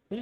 All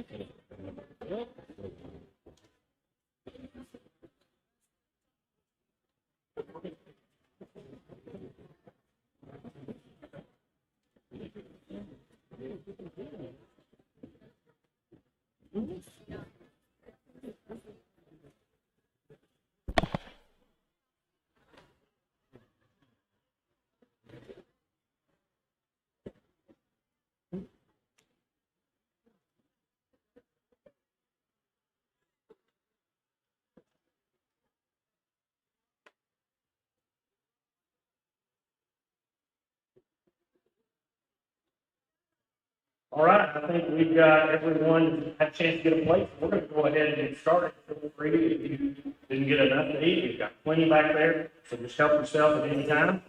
right, I think we've got everyone had a chance to get a plate. We're going to go ahead and get started. Feel free if you didn't get enough to eat. We've got plenty back there, so just help yourself at any time.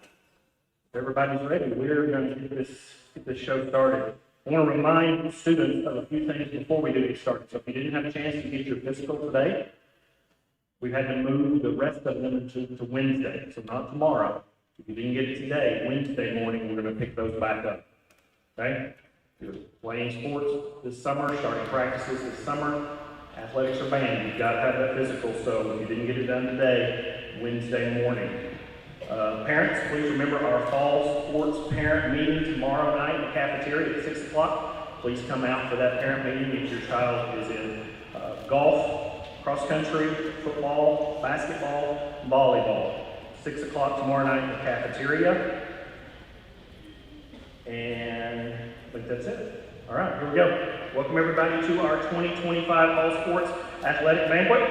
If everybody's ready, we're going to get this show started. I want to remind students of a few things before we do get started. So if you didn't have a chance to get your physical today, we've had to move the rest of them to Wednesday, so not tomorrow. If you didn't get it today, Wednesday morning, we're going to pick those back up. Okay? You're playing sports this summer, starting practices this summer, athletics are banned. You've got to have that physical, so if you didn't get it done today, Wednesday morning. Parents, please remember our fall sports parent meeting tomorrow night in the cafeteria at 6 o'clock. Please come out for that parent meeting if your child is in golf, cross country, football, basketball, volleyball. 6 o'clock tomorrow night in the cafeteria. And I think that's it. All right, here we go. Welcome everybody to our 2025 All Sports Athletic Banquet.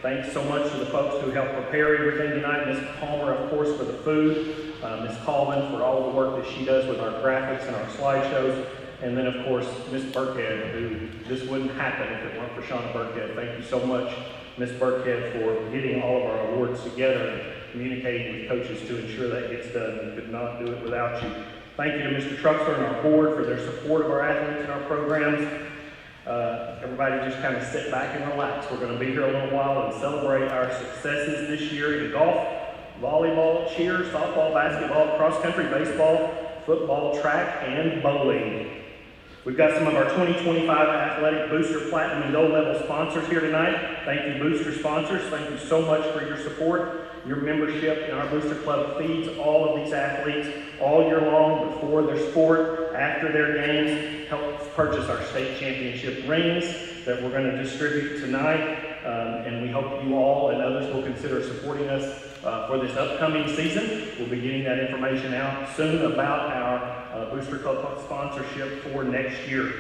Thanks so much to the folks who helped prepare everything tonight. Ms. Palmer, of course, for the food. Ms. Coleman for all the work that she does with our graphics and our slideshows. And then, of course, Ms. Burkhead, who this wouldn't happen if it weren't for Shauna Burkhead. Thank you so much, Ms. Burkhead, for getting all of our awards together and communicating with coaches to ensure that gets done. We could not do it without you. Thank you to Mr. Truxler and our board for their support of our athletes and our programs. Everybody just kind of sit back and relax. We're going to be here a little while and celebrate our successes this year in golf, volleyball, cheer, softball, basketball, cross country, baseball, football, track, and bowling. We've got some of our 2025 Athletic Booster Platinum and Gold level sponsors here tonight. Thank you, Booster sponsors. Thank you so much for your support. Your membership in our Booster Club feeds all of these athletes all year long, before their sport, after their games, helps purchase our state championship rings that we're going to distribute tonight. And we hope you all and others will consider supporting us for this upcoming season. We'll be getting that information out soon about our Booster Club sponsorship for next year.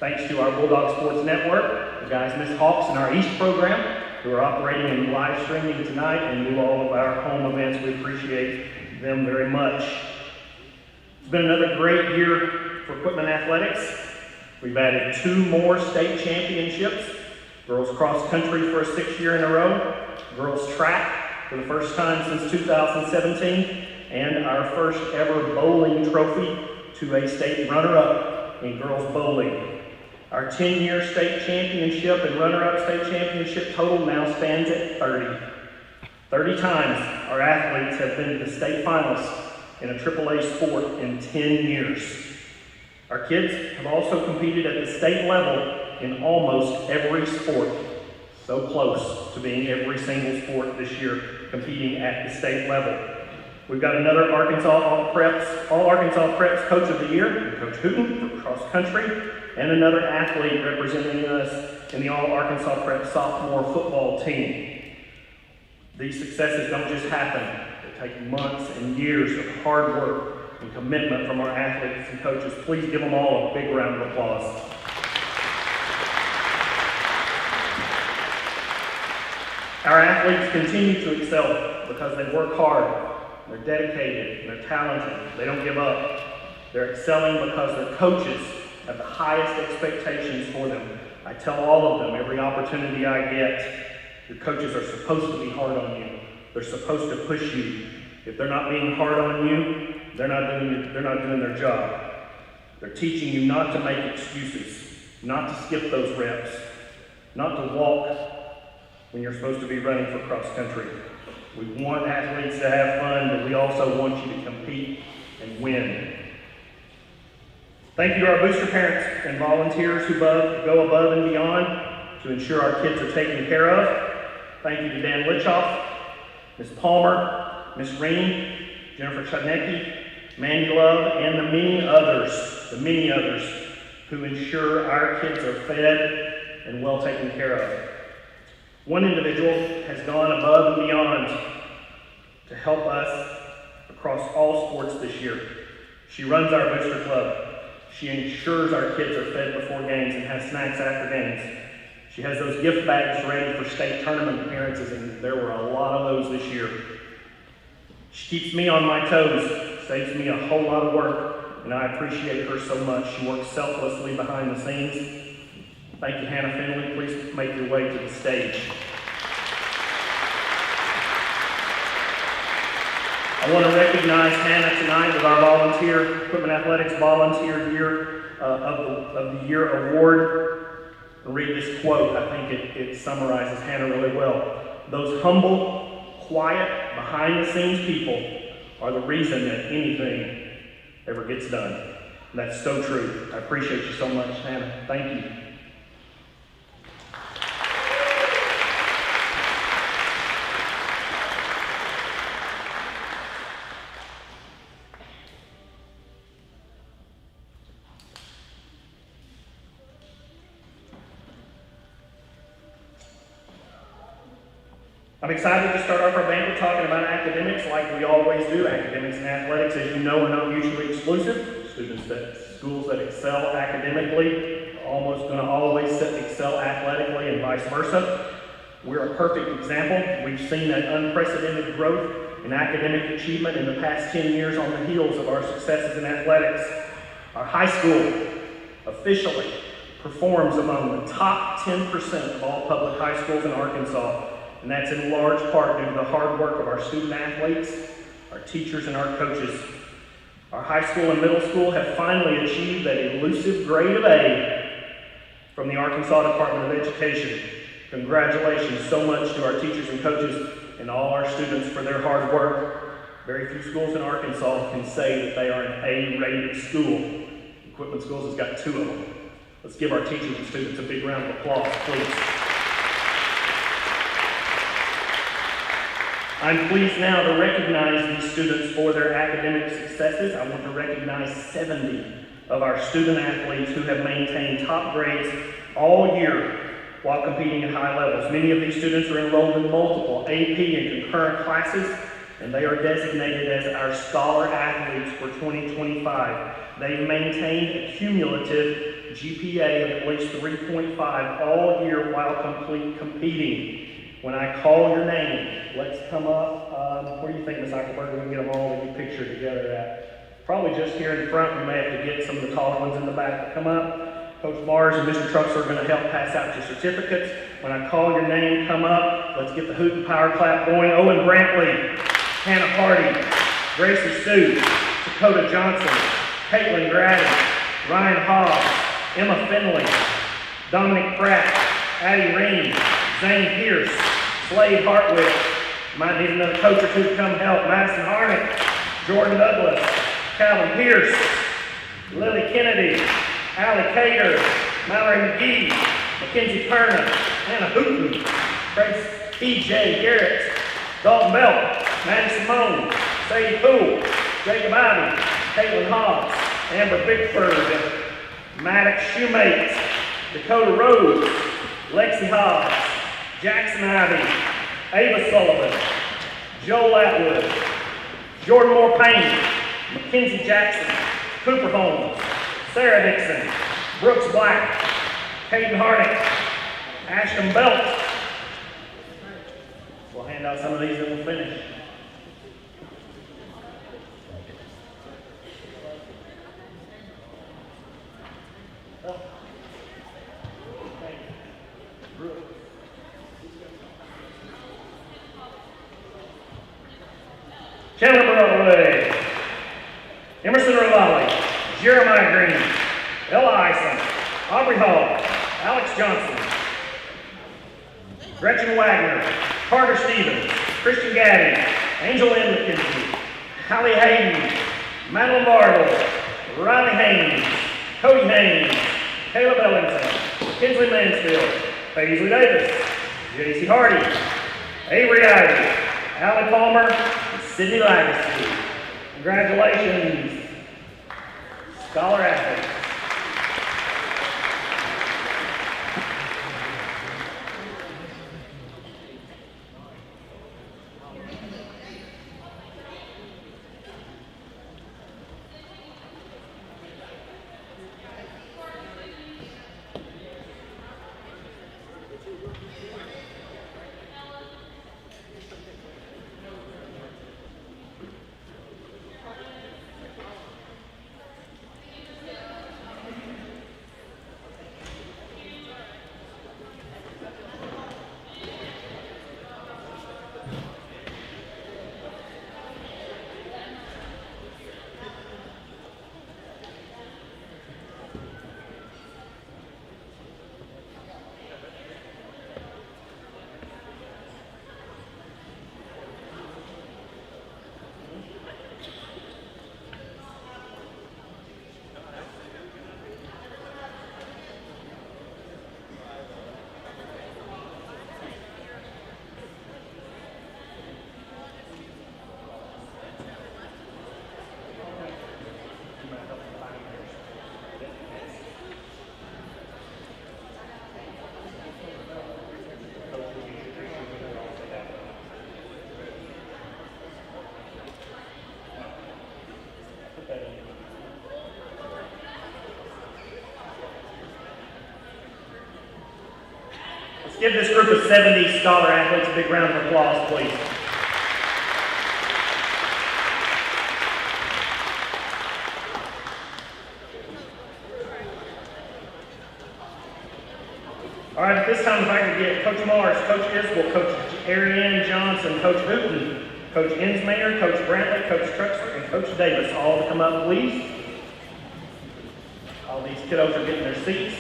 Thanks to our Bulldog Sports Network, the guys Miss Hawks in our East program, who are operating and live streaming tonight and do all of our home events. We appreciate them very much. It's been another great year for Quitman Athletics. We've added 2 more state championships. Girls cross country for a 6th year in a row. Girls track for the first time since 2017. And our first ever bowling trophy to a state runner-up in girls bowling. Our 10-year state championship and runner-up state championship total now stands at 30. 30 times our athletes have been to the state finals in a AAA sport in 10 years. Our kids have also competed at the state level in almost every sport. So close to being every single sport this year competing at the state level. We've got another All Arkansas Preps Coach of the Year, Coach Hooten for cross country, and another athlete representing us in the All Arkansas Prep sophomore football team. These successes don't just happen. They take months and years of hard work and commitment from our athletes and coaches. Please give them all a big round of applause. Our athletes continue to excel because they work hard. They're dedicated, they're talented, they don't give up. They're excelling because their coaches have the highest expectations for them. I tell all of them every opportunity I get, your coaches are supposed to be hard on you. They're supposed to push you. If they're not being hard on you, they're not doing their job. They're teaching you not to make excuses, not to skip those reps, not to walk when you're supposed to be running for cross country. We want athletes to have fun, but we also want you to compete and win. Thank you to our booster parents and volunteers who go above and beyond to ensure our kids are taken care of. Thank you to Dan Litchoff, Ms. Palmer, Ms. Reen, Jennifer Chodnicki, Mandy Love, and the many others who ensure our kids are fed and well taken care of. One individual has gone above and beyond to help us across all sports this year. She runs our booster club. She ensures our kids are fed before games and have snacks after games. She has those gift bags ready for state tournament appearances, and there were a lot of those this year. She keeps me on my toes, saves me a whole lot of work, and I appreciate her so much. She works selflessly behind the scenes. Thank you, Hannah Finley. Please make your way to the stage. I want to recognize Hannah tonight with our Quitman Athletics Volunteer Year of the Year Award. And read this quote. I think it summarizes Hannah really well. Those humble, quiet, behind-the-scenes people are the reason that anything ever gets done. And that's so true. I appreciate you so much, Hannah. Thank you. I'm excited to start off our banquet talking about academics like we always do. Academics and athletics, as you know, are not mutually exclusive. Schools that excel academically are almost going to always excel athletically and vice versa. We're a perfect example. We've seen that unprecedented growth in academic achievement in the past 10 years on the heels of our successes in athletics. Our high school officially performs among the top 10% of all public high schools in Arkansas. And that's in large part due to the hard work of our student athletes, our teachers, and our coaches. Our high school and middle school have finally achieved that elusive grade of A from the Arkansas Department of Education. Congratulations so much to our teachers and coaches and all our students for their hard work. Very few schools in Arkansas can say that they are an A-rated school. Quitman Schools has got 2 of them. Let's give our teachers and students a big round of applause, please. I'm pleased now to recognize these students for their academic successes. I want to recognize 70 of our student athletes who have maintained top grades all year while competing at high levels. Many of these students are enrolled in multiple AP and concurrent classes, and they are designated as our Scholar Athletes for 2025. They've maintained a cumulative GPA of at least 3.5 all year while competing. When I call your name, let's come up. Where do you think, Ms. Eichelberg, we can get them all in your picture together at? Probably just here in front. We may have to get some of the taller ones in the back to come up. Coach Mars and Mr. Trucks are going to help pass out your certificates. When I call your name, come up. Let's get the hoot and power clap going. Owen Brantley, Hannah Hardy, Gracie Sue, Dakota Johnson, Caitlin Grady, Ryan Hobbs, Emma Finley, Dominic Pratt, Addie Reen, Zane Pierce, Slade Hartwell. Might need another coach or two to come help. Madison Harnick, Jordan Douglas, Calvin Pierce, Lily Kennedy, Allie Cater, Mallory McGee, Mackenzie Perna, Anna Hooten, Trace T.J. Garrett, Dalton Belt, Maddie Simone, Sadie Poole, Jacob Ivey, Caitlin Hobbs, Amber Bickford, Maddox Shoemate, Dakota Rose, Lexi Hobbs, Jackson Ivey, Ava Sullivan, Joel Atwood, Jordan Moore Payne, Mackenzie Jackson, Cooper Holmes, Sarah Dixon, Brooks Black, Hayden Harnick, Ashton Belt. We'll hand out some of these and we'll finish. Chandler Broadway, Emerson Rivali, Jeremiah Green, Ella Ison, Aubrey Hall, Alex Johnson, Gretchen Wagner, Carter Stevens, Christian Gaddy, Angel Lynn McKenzie, Hallie Hayden, Madeline Bartle, Riley Haynes, Cody Haynes, Caleb Ellington, Kinsley Mansfield, Paisley Davis, J.C. Hardy, Avery Ivey, Allie Palmer, and Sydney Legacy. Congratulations, Scholar athletes. Let's give this group of 70 Scholar athletes a big round of applause, please. All right, at this time, if I can get Coach Mars, Coach Isbell, Coach Ariane Johnson, Coach Hooten, Coach Insmayer, Coach Brantley, Coach Truxler, and Coach Davis all to come up, please. All these kiddos are getting their seats.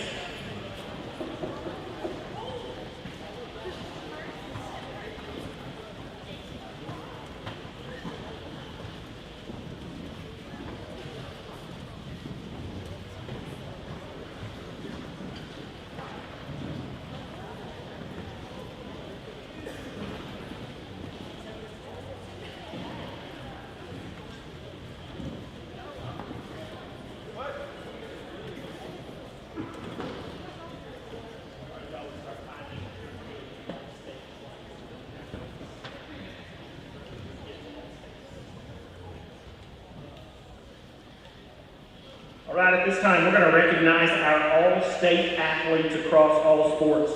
All right, at this time, we're going to recognize our all-state athletes across all sports.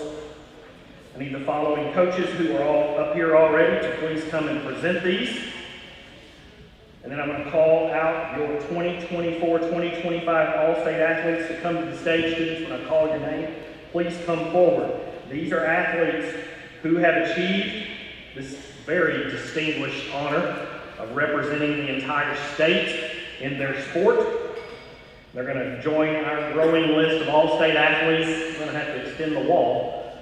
I need the following coaches who are all up here already to please come and present these. And then I'm going to call out your 2024-2025 all-state athletes to come to the stage. Students, when I call your name, please come forward. These are athletes who have achieved this very distinguished honor of representing the entire state in their sport. They're going to join our growing list of all-state athletes. We're going to have to extend the wall.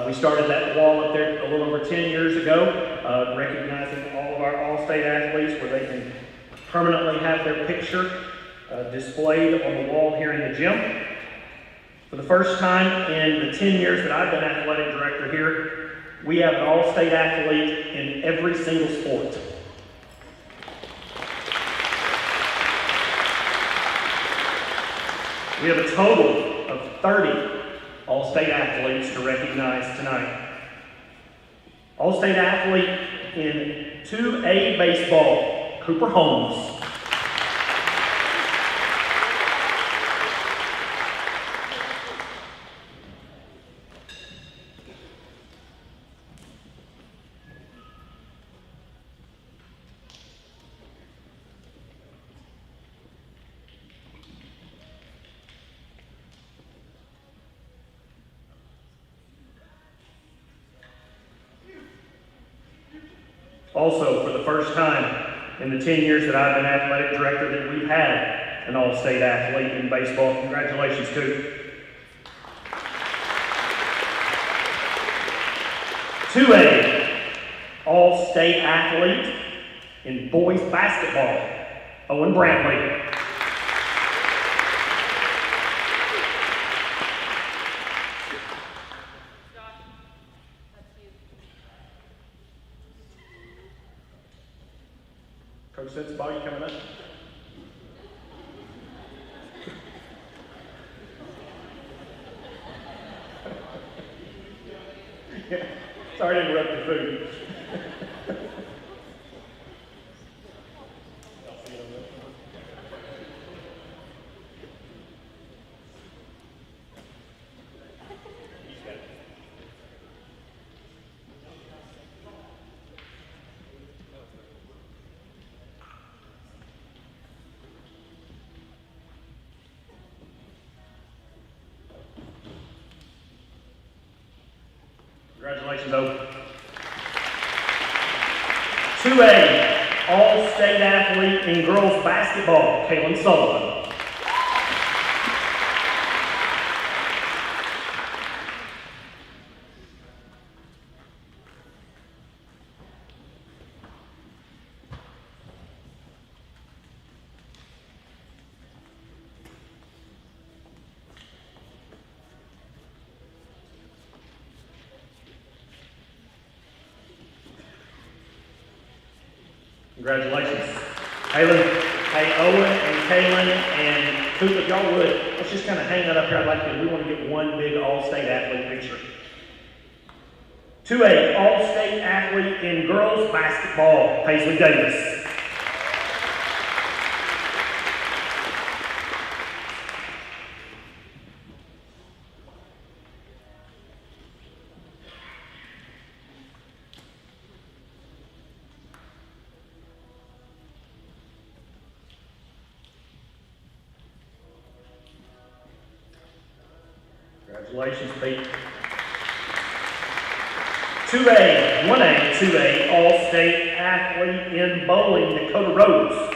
We started that wall up there a little over 10 years ago, recognizing all of our all-state athletes where they can permanently have their picture displayed on the wall here in the gym. For the first time in the 10 years that I've been athletic director here, we have an all-state athlete in every single sport. We have a total of 30 all-state athletes to recognize tonight. All-state athlete in 2A baseball, Cooper Holmes. Also, for the first time in the 10 years that I've been athletic director, that we've had an all-state athlete in baseball. Congratulations, Coop. 2A, all-state athlete in boys basketball, Owen Brantley. sense, Ball, you coming up? Yeah. Sorry to interrupt your food. Congratulations, Oak. 2A, All-State Athlete in Girls Basketball, Kaylin Sullivan. Congratulations. Hey, Owen and Kaylin and Cooper, if y'all would, let's just kind of hang that up here. I'd like to, we want to get one big All-State Athlete picture. 2A, All-State Athlete in Girls Basketball, Paisley Davis. Congratulations, Pete. 1A, All-State Athlete in Bowling, Dakota Rose.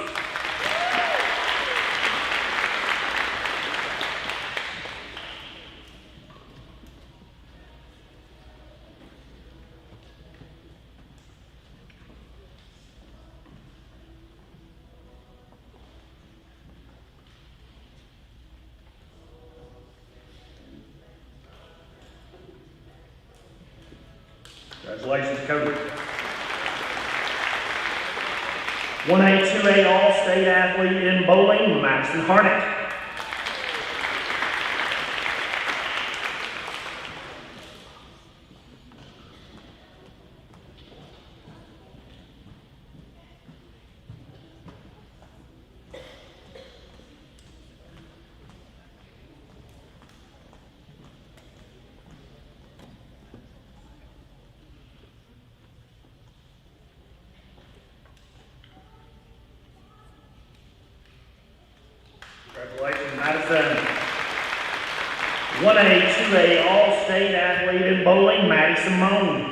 Congratulations, Cody. 1A, 2A, All-State Athlete in Bowling, Madison Harnett. Congratulations, Madison. 1A, 2A, All-State Athlete in Bowling, Maddie Simone.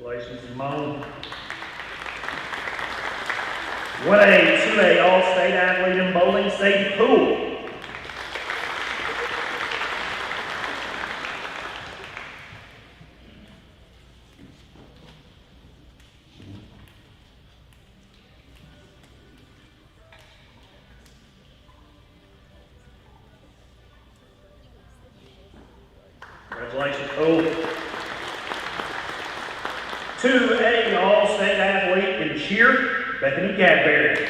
Congratulations, Simone. 1A, 2A, All-State Athlete in Bowling, Sadie Poole. Congratulations, Poole. 2A, All-State Athlete in Cheer, Bethany Gadberry.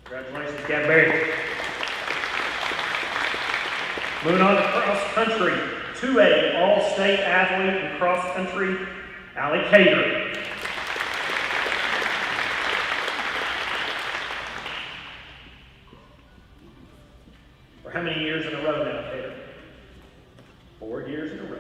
Congratulations, Gadberry. Moving on to cross country. 2A, All-State Athlete in cross country, Allie Cater. For how many years in a row now, Taylor? 4 years in a row.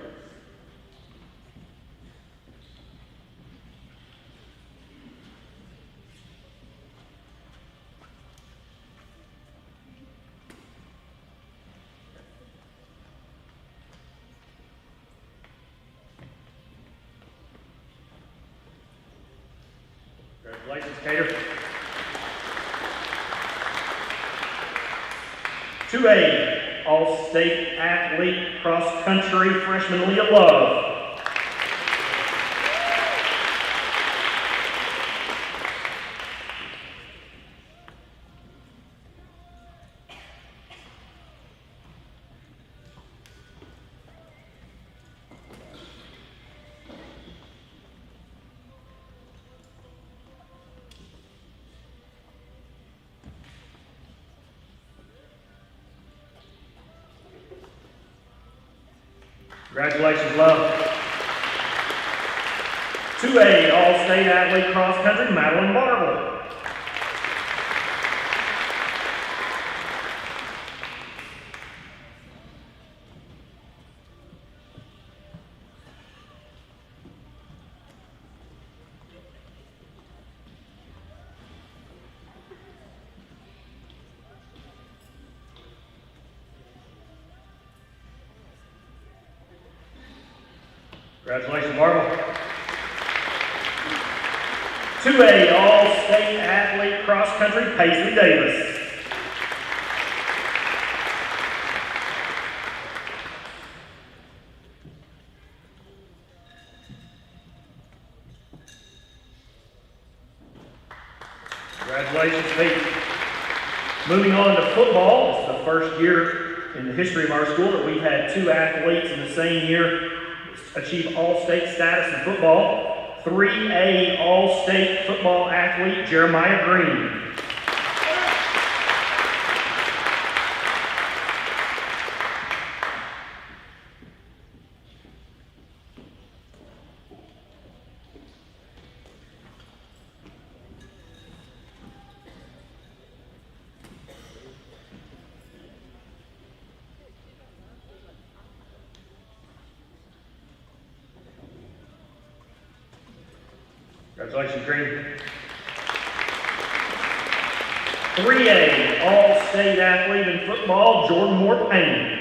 Congratulations, Cater. 2A, All-State Athlete Cross Country Freshman Leah Love. Congratulations, Love. 2A, All-State Athlete Cross Country, Madeline Barble. Congratulations, Marble. 2A, All-State Athlete Cross Country, Paisley Davis. Congratulations, Pete. Moving on to football, it's the first year in the history of our school that we've had 2 athletes in the same year achieve all-state status in football. 3A All-State Football Athlete Jeremiah Green. Congratulations, Green. 3A All-State Athlete in Football, Jordan Moore Payne.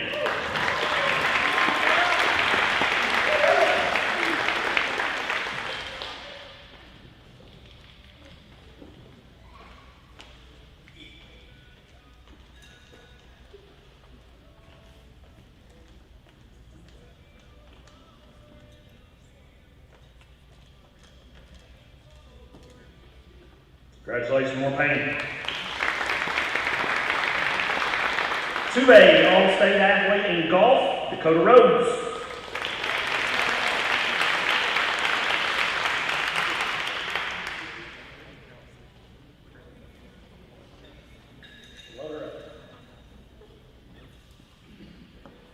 Congratulations, Moore Payne. 2A All-State Athlete in Golf, Dakota Rhodes.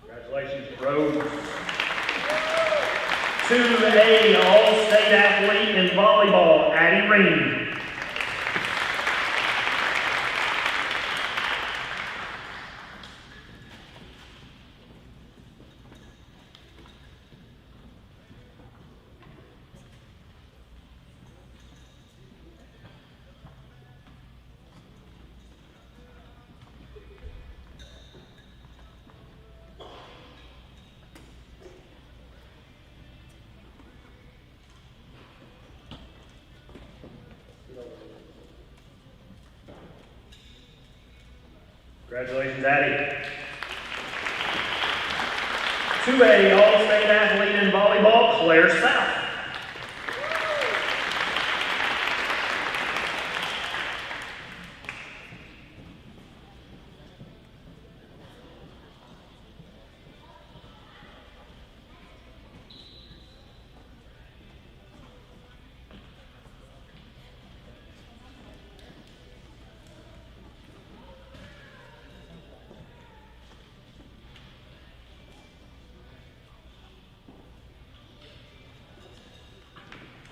Congratulations, Rhodes. 2A All-State Athlete in Volleyball, Addie Ream. Congratulations, Addie. 2A All-State Athlete in Volleyball, Claire South.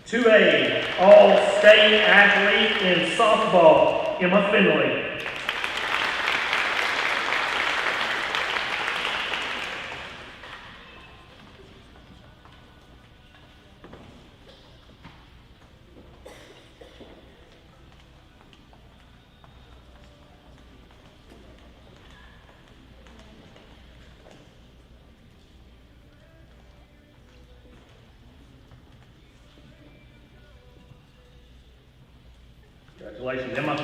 Two A All-State Athlete in Softball, Emma Finley. Congratulations, Emma.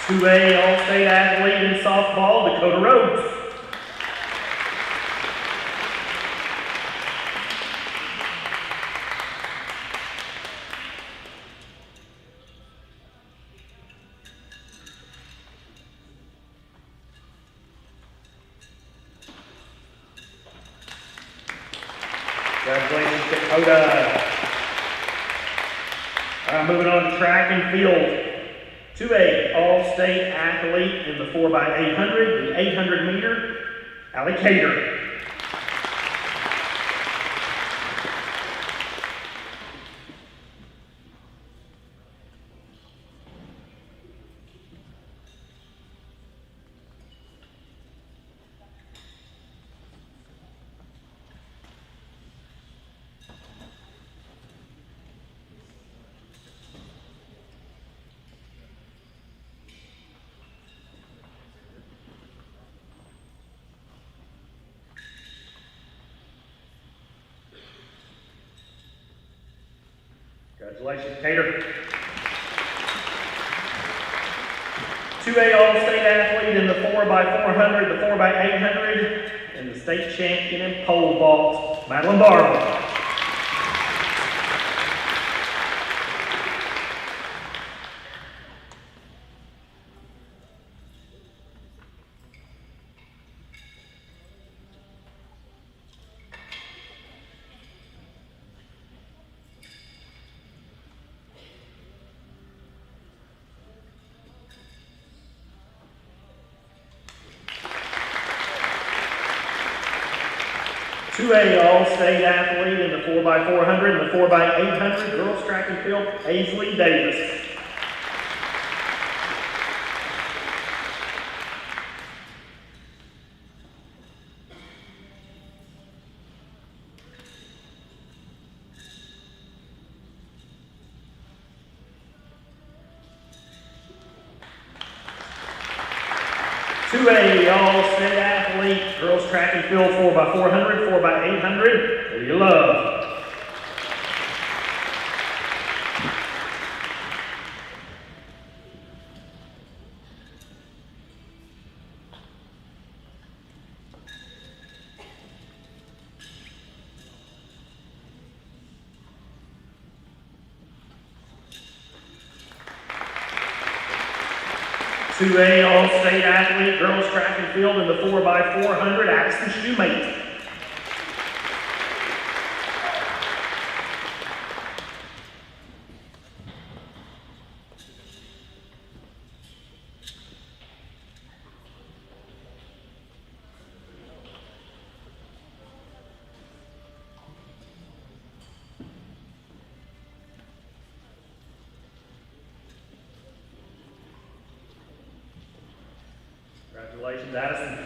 2A All-State athlete in softball, Dakota Rhodes. Congratulations, Dakota. All right, moving on to track and field. 2A All-State athlete in the 4x800, the 800 meter, Allie Cater. 'Congratulations, Cater. 2A All-State athlete in the 4x400, the 4x800, and the state champion in pole vault, Madeline Barber. Two A All-State athlete in the 4x400 and the 4x800, girls track and field, Aisley Davis. Two A All-State athlete, girls track and field 4x400, 4x800, Lydia Love. Two A All-State athlete, girls track and field in the 4x400, Addison Shoemate. Congratulations, Addison.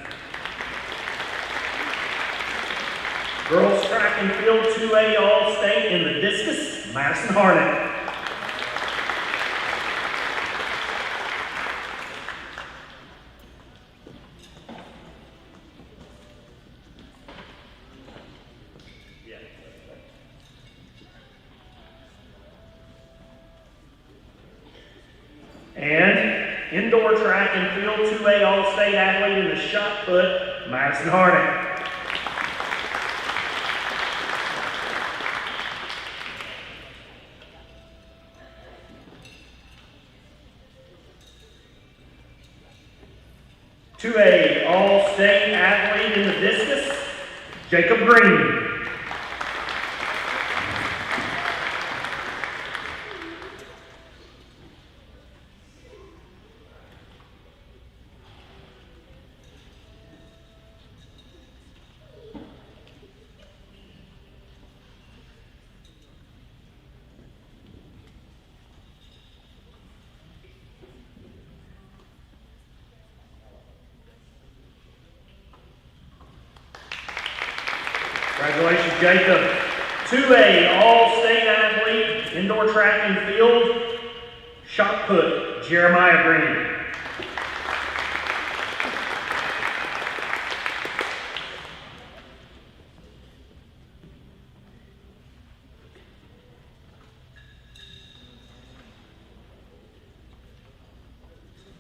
Girls track and field 2A All-State in the discus, Madison Harnett. And indoor track and field 2A All-State athlete in the shot put, Madison Harnett. Two A All-State athlete in the discus, Jacob Green. Congratulations, Jacob. 2A All-State athlete, indoor track and field, shot put, Jeremiah Green.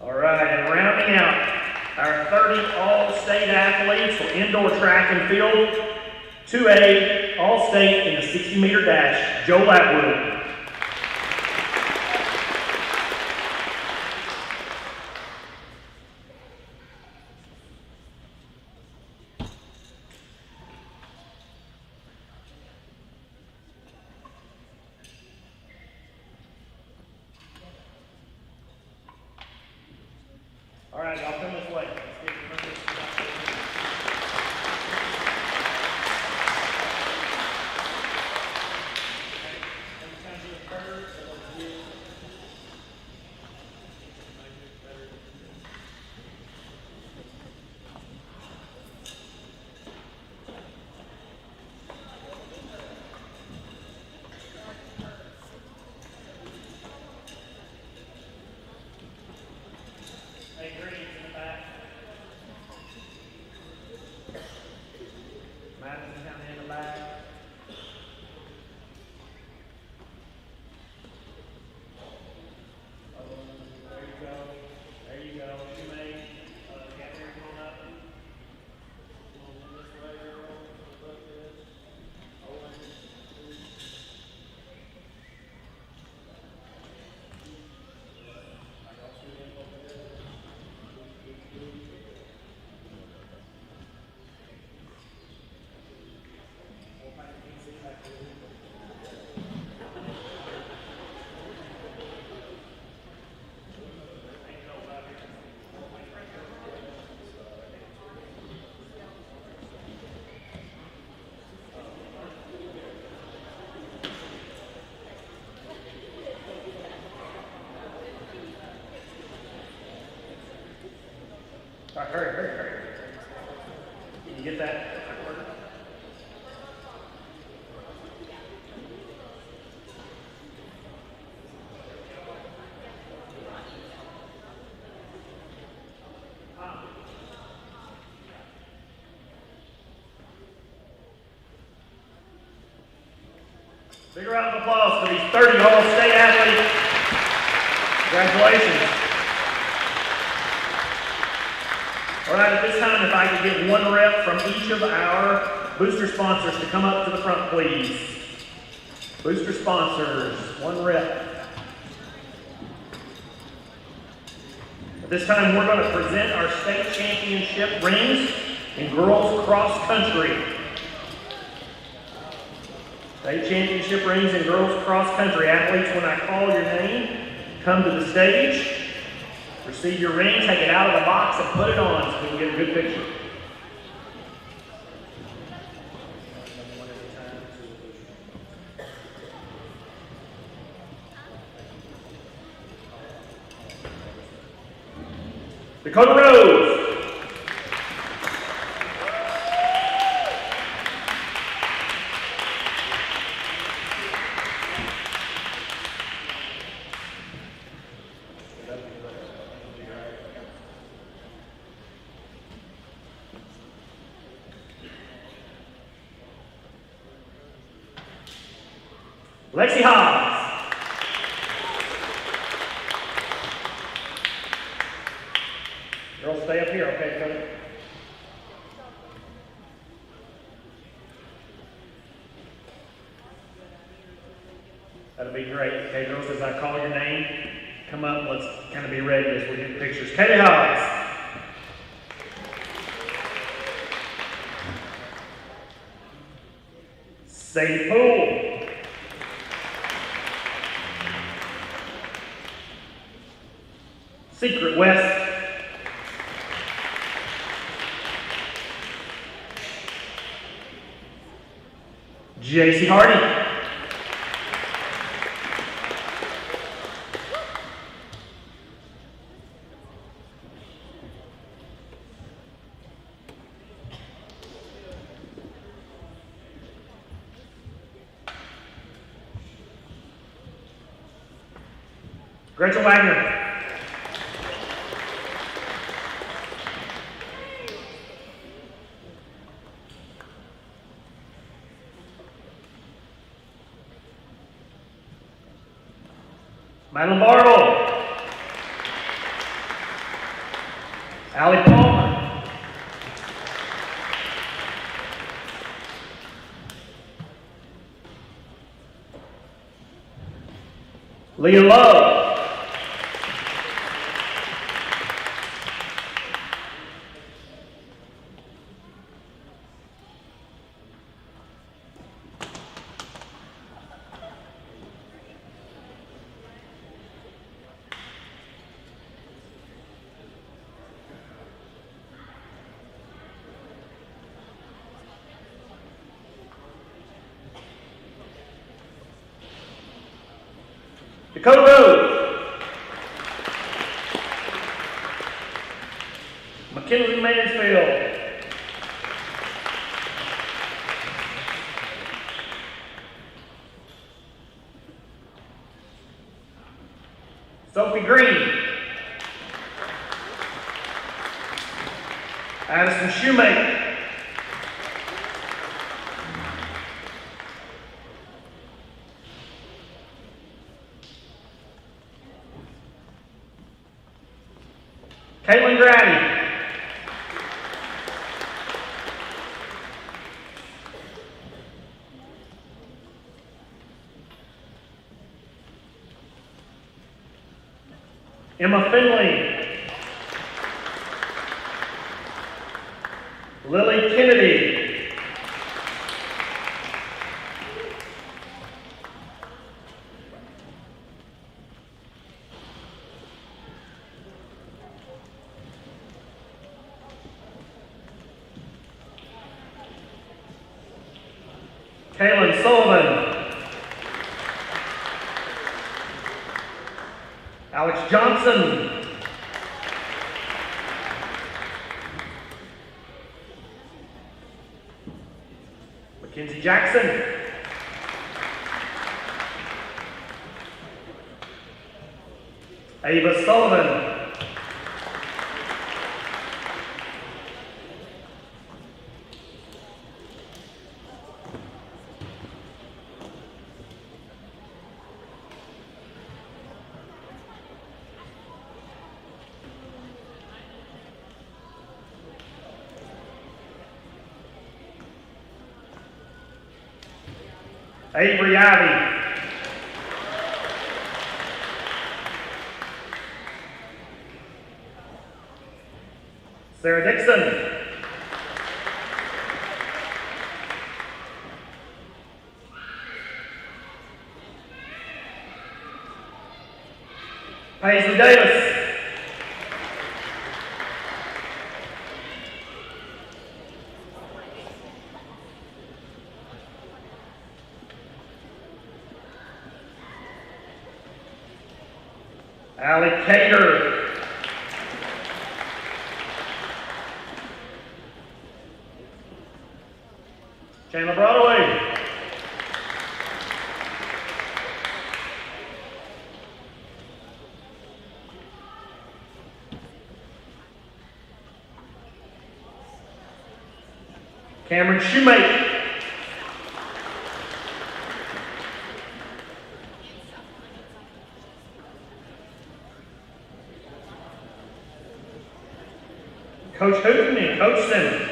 All right, and rounding out our 30 All-State athletes for indoor track and field, 2A All-State in the 60-meter dash, Joe Atwood. All right, y'all come this way. Let's get the numbers. Hey, Green's in the back. Madison down in the back. Oh, there you go. There you go. You may get there going up. This way, girl. Look this. All right, hurry. Can you get that? Big round of applause for these 30 All-State athletes. Congratulations. All right, at this time, if I could get one rep from each of our booster sponsors to come up to the front, please. Booster sponsors, one rep. At this time, we're going to present our state championship rings in girls cross country. State championship rings in girls cross country. Athletes, when I call your name, come to the stage. Receive your ring, take it out of the box, and put it on so we can get a good picture. Dakota Rose. Lexi Hobbs. Girls, stay up here, okay, Cody? That'll be great. Okay, girls, as I call your name, come up. Let's kind of be ready as we get pictures. Katie Hobbs. Sadie Poole. Secret West. J.C. Hardy. Rachel Wagner. Madeline Bartle. Allie Palmer. Leah Love. Dakota Rose. Mackenzie Mansfield. Sophie Green. Addison Shoemaker. Caitlin Grady. Emma Finley. Lily Kennedy. Kaylin Sullivan. Alex Johnson. Mackenzie Jackson. Ava Sullivan. Avery Ivy. Sarah Dixon. Paisley Davis. Allie Cater. Chandler Broadway. Cameron Shoemaker. Coach Hooten and Coach Simmons.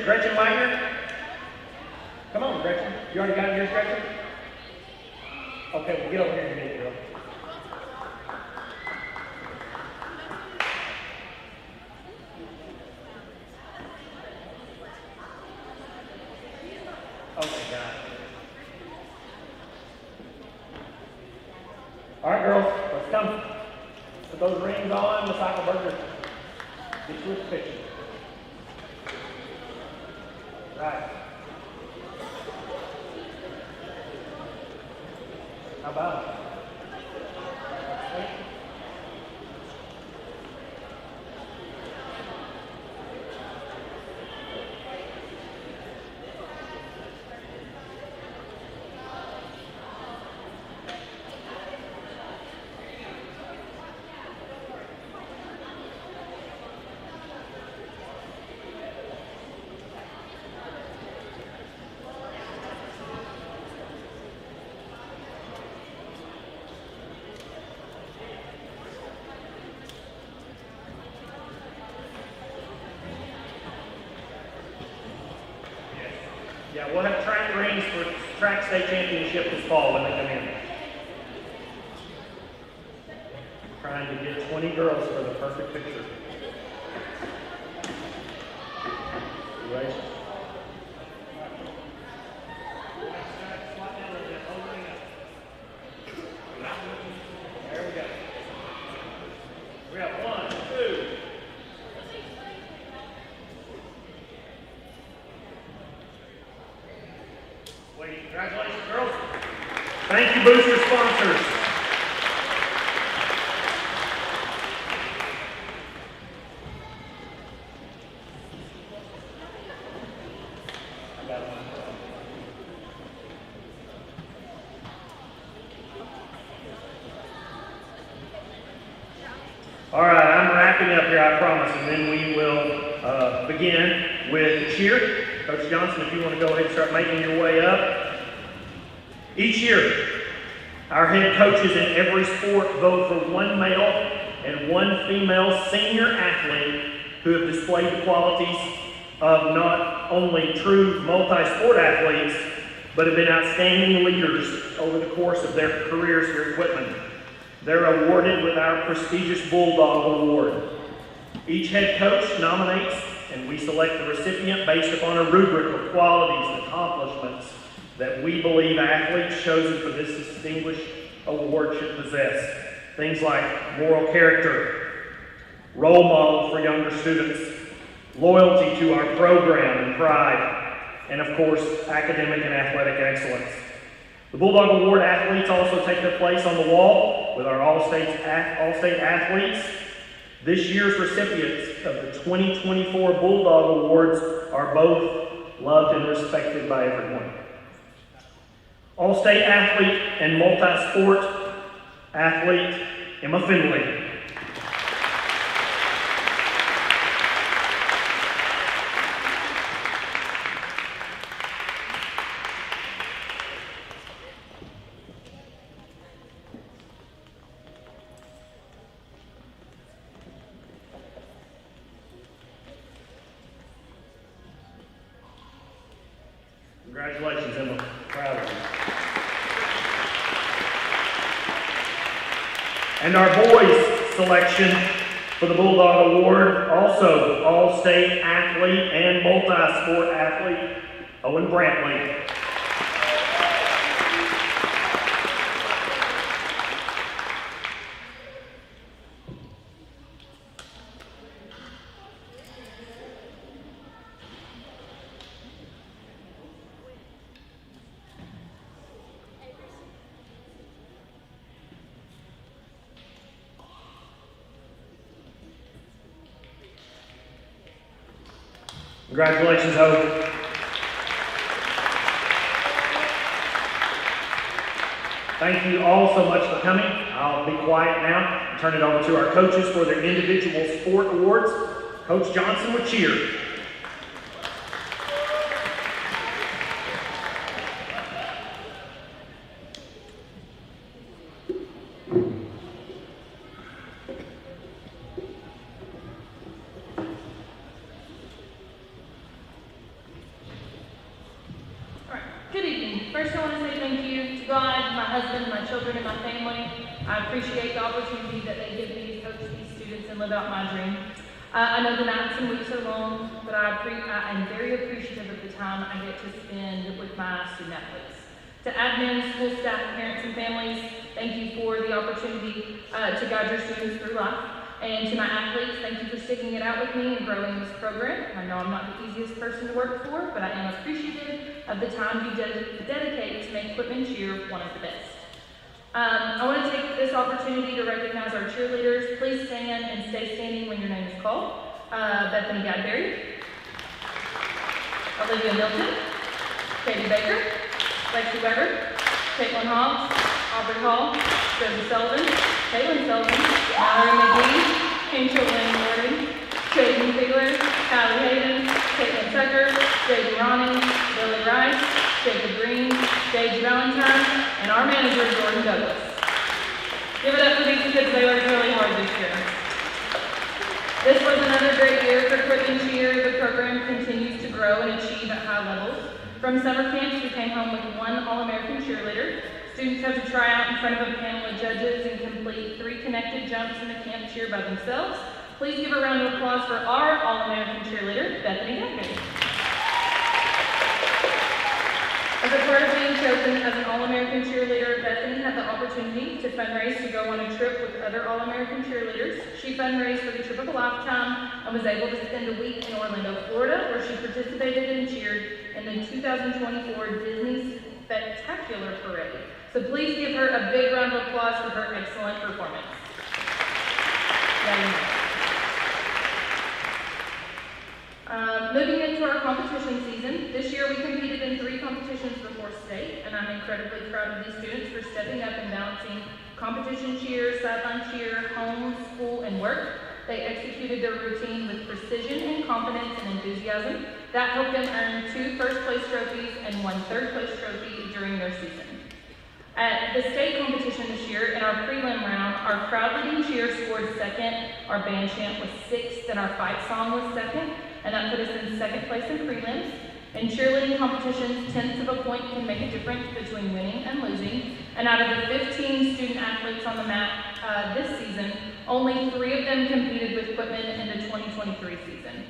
Gretchen Wagner. Come on, Gretchen. You already got yours, Gretchen? Okay, well, get over here and get it, girl. Oh my God. All right, girls, let's come. Put those rings on, the cycle burger. Get you a picture. Right. How about it? race for track state championship this fall when they come in. Trying to get 20 girls for the perfect picture. Right. There we go. We have 1, 2. Wait, congratulations, girls. Thank you, booster sponsors. All right, I'm wrapping up here, I promise, and then we will begin with cheer. Coach Johnson, if you want to go ahead and start making your way up. Each year, our head coaches in every sport vote for one male and one female senior athlete who have displayed the qualities of not only true multi-sport athletes, but have been outstanding leaders over the course of their careers here at Quitman. They're awarded with our prestigious Bulldog Award. Each head coach nominates, and we select the recipient based upon a rubric of qualities and accomplishments that we believe athletes chosen for this distinguished award should possess. Things like moral character, role model for younger students, loyalty to our program and pride, and of course, academic and athletic excellence. The Bulldog Award athletes also take their place on the wall with our All-State athletes. This year's recipients of the 2024 Bulldog Awards are both loved and respected by everyone. All-State athlete and multi-sport athlete, Emma Finley. Congratulations, Emma. Proud of you. And our boys selection for the Bulldog Award, also All-State athlete and multi-sport athlete, Owen Brantley. Congratulations, Hope. Thank you all so much for coming. I'll be quiet now and turn it over to our coaches for their individual sport awards. Coach Johnson with cheer. First, I want to say thank you to God, my husband, my children, and my family. I appreciate the opportunity that they give me to coach these students and live out my dream. I know the nights and weeks are long, but I am very appreciative of the time I get to spend with my student athletes. To admin, school staff, parents, and families, thank you for the opportunity to guide your students through life. And to my athletes, thank you for sticking it out with me and growing this program. I know I'm not the easiest person to work for, but I am appreciative of the time you dedicate to make Quitman cheer one of the best. I want to take this opportunity to recognize our cheerleaders. Please stand and stay standing when your name is called. Bethany Gadberry, Olivia Milton, Katie Baker, Lexi Weber, Caitlin Hobbs, Aubrey Hall, Josie Sullivan, Caitlin Sullivan, Mallory McGee, Angel Lynn Morgan, Jaden Fiegler, Kylie Hayden, Caitlin Tucker, Jaden Ronning, Billy Rice, Jacob Green, Gage Valentine, and our manager, Jordan Douglas. Give it up for these kids, they worked really hard this year. This was another great year for Quitman Cheer. The program continues to grow and achieve at high levels. From summer camps, we came home with one All-American cheerleader. Students have to try out in front of a panel of judges and complete 3 connected jumps in the camp cheer by themselves. Please give a round of applause for our All-American cheerleader, Bethany Banquet. As a part of being chosen as an All-American cheerleader, Bethany had the opportunity to fundraise to go on a trip with other All-American cheerleaders. She fundraised for the trip of a lifetime and was able to spend a week in Orlando, Florida, where she participated and cheered in the 2024 Disney Spectacular Parade. So please give her a big round of applause for her excellent performance. Moving into our competition season, this year we competed in 3 competitions before state, and I'm incredibly proud of these students for stepping up and balancing competition cheer, sideline cheer, home, school, and work. They executed their routine with precision and confidence and enthusiasm. That helped them earn 2 first-place trophies and 1 third-place trophy during their season. At the state competition this year, in our prelim round, our crowd-leading cheer scored 2nd, our band chant was 6th, and our fight song was 2nd, and that put us in 2nd place in prelims. In cheerleading competitions, 1/10 of a point can make a difference between winning and losing, and out of the 15 student athletes on the mat this season, only 3 of them competed with Quitman in the 2023 season.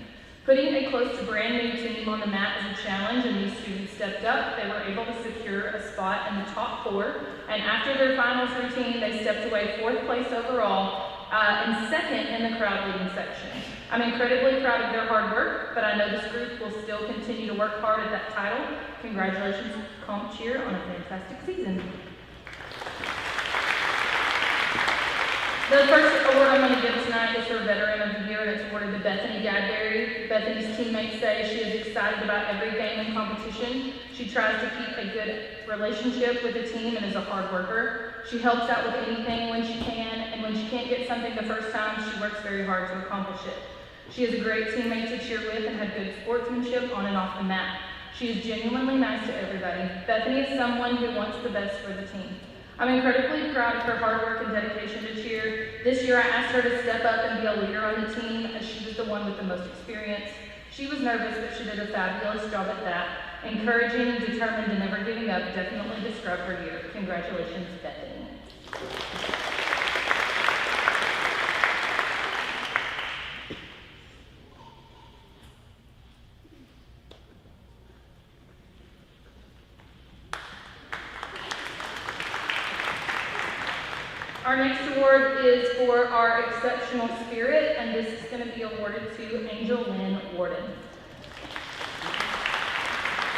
Putting a close to brand new team on the mat is a challenge, and these students stepped up. They were able to secure a spot in the top 4, and after their finals routine, they stepped away 4th place overall and 2nd in the crowd leading section. I'm incredibly proud of their hard work, but I know this group will still continue to work hard at that title. Congratulations, Comp Cheer, on a fantastic season. The first award I'm going to give tonight is for Veteran of the Year, and it's awarded to Bethany Gadberry. Bethany's teammates say she is excited about every game and competition. She tries to keep a good relationship with the team and is a hard worker. She helps out with anything when she can, and when she can't get something the first time, she works very hard to accomplish it. She is a great teammate to cheer with and had good sportsmanship on and off the mat. She is genuinely nice to everybody. Bethany is someone who wants the best for the team. I'm incredibly proud of her hard work and dedication to cheer. This year I asked her to step up and be a leader on the team, as she was the one with the most experience. She was nervous, but she did a fabulous job at that. Encouraging, determined, and never giving up definitely describe her year. Congratulations, Bethany. Our next award is for our exceptional spirit, and this is going to be awarded to Angel Lynn Warden.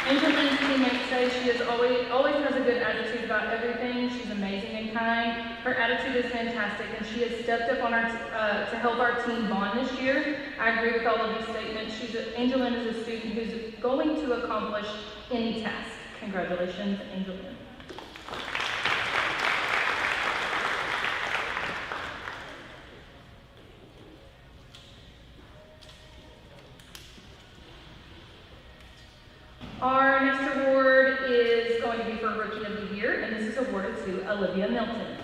Angel Lynn's teammates say she is always has a good attitude about everything. She's amazing and kind. Her attitude is fantastic, and she has stepped up on to help our team bond this year. I agree with all of these statements. Angel Lynn is a student who's going to accomplish any task. Congratulations, Angel Lynn. Our next award is going to be for Rookie of the Year, and this is awarded to Olivia Milton.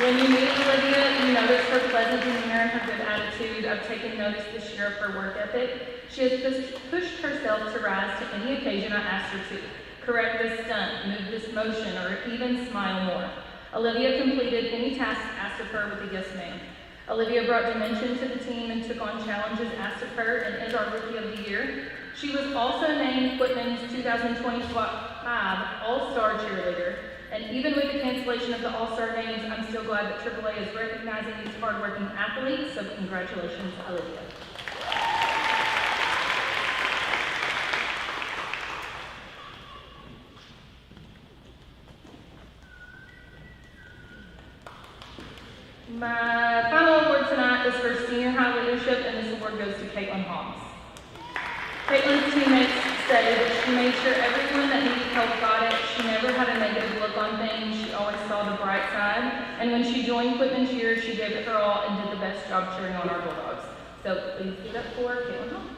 When you meet Olivia, you notice her pleasant demeanor and her good attitude. I've taken notice this year of her work ethic. She has pushed herself to rise to any occasion I asked her to. Correct this stunt, move this motion, or even smile more. Olivia completed any task asked of her with a yes ma'am. Olivia brought dimension to the team and took on challenges asked of her and is our Rookie of the Year. She was also named Quitman's 2025 All-Star Cheerleader. And even with the cancellation of the All-Star games, I'm still glad that AAA is recognizing these hardworking athletes, so congratulations, Olivia. My final award tonight is for senior high leadership, and this award goes to Caitlin Hobbs. Caitlin's teammates say that she made sure everyone that needed help got it. She never had a negative look on things. She always saw the bright side. And when she joined Quitman Cheer, she gave it her all and did the best job cheering on our Bulldogs. So please give it up for Caitlin Hobbs.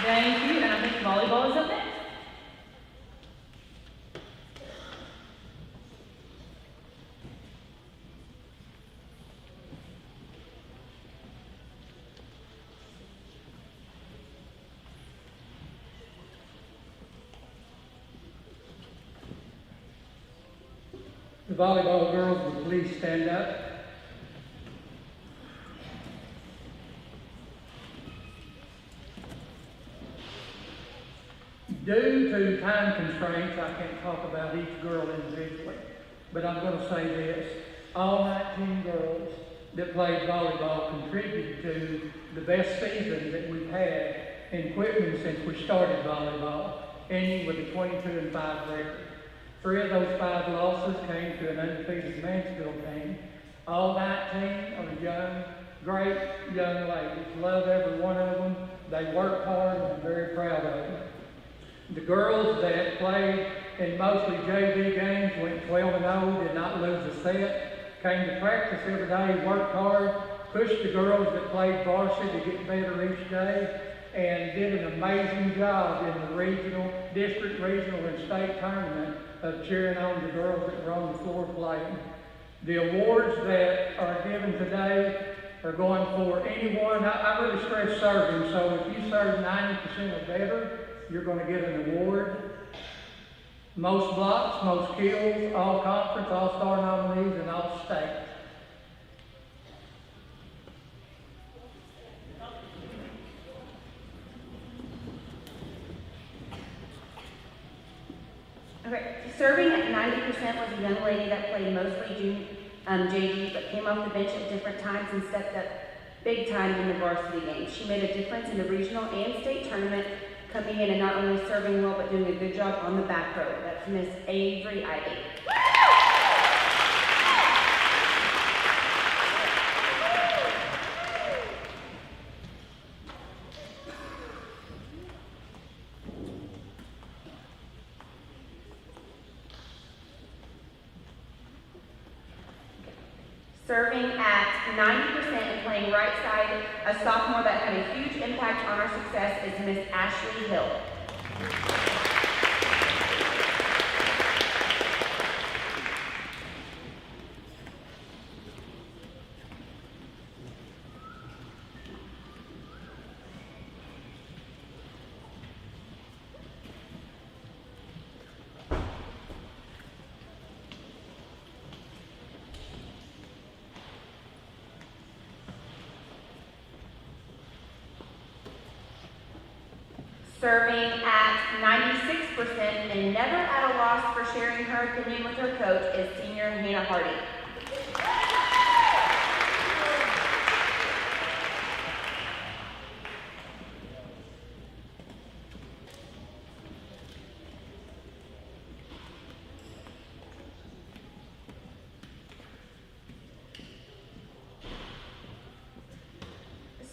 Thank you, and I think volleyball girls would please stand up. Due to time constraints, I can't talk about each girl individually, but I'm going to say this. All 19 girls that played volleyball contributed to the best season that we've had in Quitman since we started volleyball, ending with a 22-5 record. 3 of those 5 losses came to an undefeated Mansfield team. All 19 are young, great young ladies. Love every one of them. They work hard, and I'm very proud of them. The girls that played in mostly JV games went 12-0, did not lose a set, came to practice every day, worked hard, pushed the girls that played varsity to get better each day, and did an amazing job in the regional, district, regional, and state tournament of cheering on the girls that were on the floor playing. The awards that are given today are going for anyone. I really stress serving, so if you serve 90% or better, you're going to get an award. Most blocks, most kills, all conference, all-star nominees, and all state. Okay, serving at 90% was a young lady that played mostly JV, but came off the bench at different times and stepped up big time in the varsity games. She made a difference in the regional and state tournament, coming in and not only serving well, but doing a good job on the back row. That's Miss Avery Ivy. Serving at 90% and playing right side, a sophomore that had a huge impact on our success is Miss Ashley Hill. Serving at 96% and never at a loss for sharing her opinion with her coach is senior Hannah Hardy.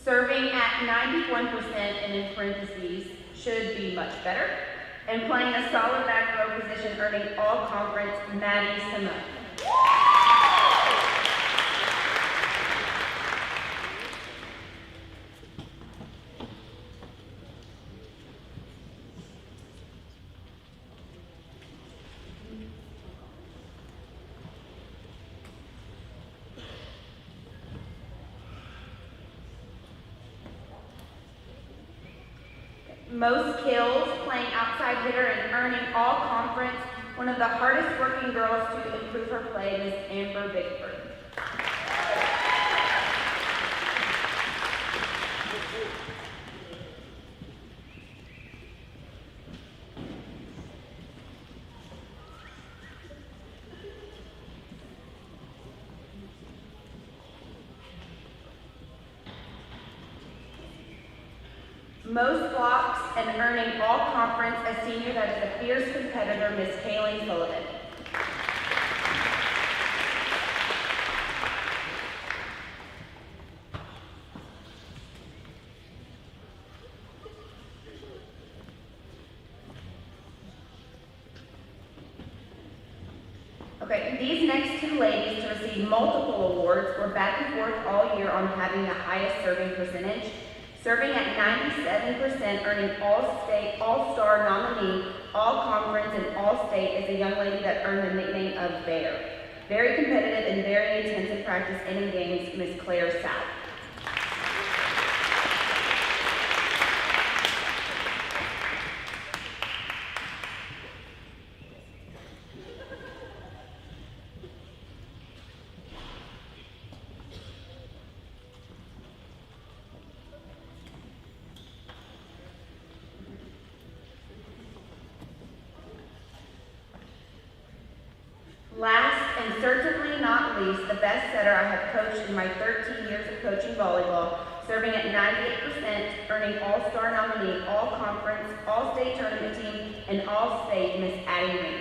Serving at 91% and in parentheses, should be much better, and playing a solid back row position, earning all conference, Maddie Simone. Most kills, playing outside hitter and earning all conference, one of the hardest working girls to improve her play, Miss Amber Bigford. Most blocks and earning all conference, a senior that is a fierce competitor, Miss Kayleen Sullivan. Okay, these next two ladies to receive multiple awards were back and forth all year on having the highest serving percentage. Serving at 97%, earning all-state, all-star nominee, all-conference, and all-state is a young lady that earned the nickname of Bear. Very competitive and very intense in practice and in games, Miss Claire South. certainly not least, the best setter I have coached in my 13 years of coaching volleyball, serving at 98%, earning All-Star nominee, All-Conference, All-State Tournament team, and All-State, Miss Addie Ring.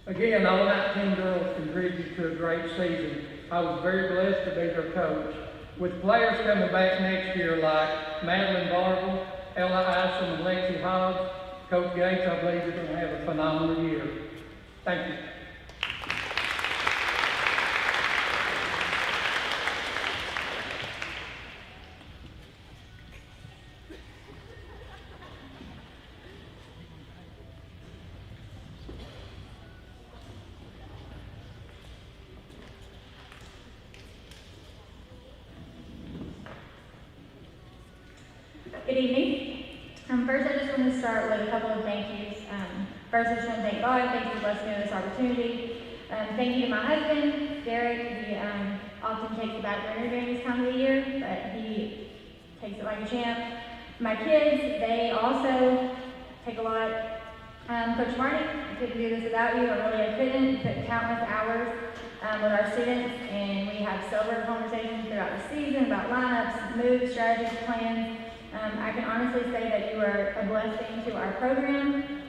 Again, all 19 girls contributed to a great season. I was very blessed to be their coach. With players coming back next year like Madeline Barble, Ella Isom, and Lexi Hobbs, Coach Gates, I believe they're going to have a phenomenal year. Thank you. Good evening. First, I just want to start with a couple of thank yous. First, I just want to thank God. Thank you for blessing me with this opportunity. Thank you to my husband, Derek. He often takes the back burner during this time of the year, but he takes it like a champ. My kids, they also take a lot. Coach Marty, I couldn't do this without you. I couldn't. You put countless hours with our students, and we have several conversations throughout the season about lineups, moves, strategies, plans. I can honestly say that you are a blessing to our program.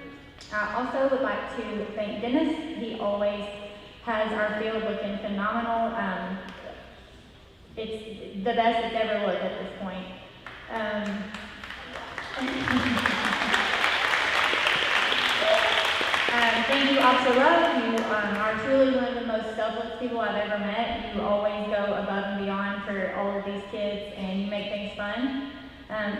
I also would like to thank Dennis. He always has our field looking phenomenal. It's the best it's ever looked at this point. Thank you, Officer Love. You are truly one of the most selfless people I've ever met. You always go above and beyond for all of these kids, and you make things fun.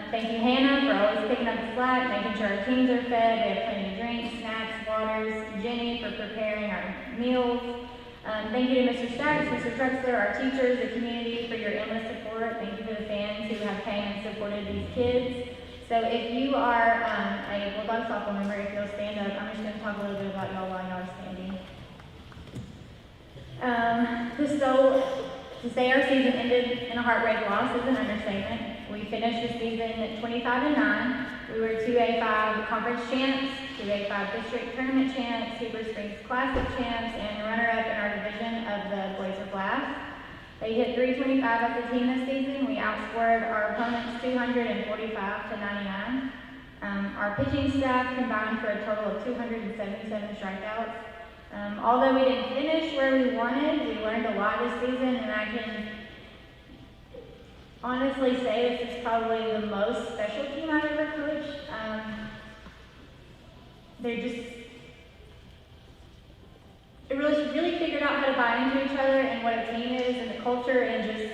Thank you, Hannah, for always picking up the slack, making sure our teams are fed. We have plenty of drinks, snacks, waters. Jenny for preparing our meals. Thank you to Mr. Stacks, Mr. Truxler, our teachers, the community for your endless support. Thank you for the fans who have came and supported these kids. So if you are a Bulldog softball member, if you'll stand up, I'm just going to talk a little bit about y'all while y'all are standing. To say our season ended in a heartbreak loss is an understatement. We finished the season at 25-9. We were 2A5 conference champs, 2A5 district tournament champs, Heber Springs Classic champs, and runner-up in our division of the Blazer Blast. They hit 325 as a team this season. We outscored our opponents 245-99. Our pitching staff combined for a total of 277 strikeouts. Although we didn't finish where we wanted, we learned a lot this season, and I can honestly say this is probably the most special team I've ever coached. They really figured out how to buy into each other and what a team is, and the culture, and just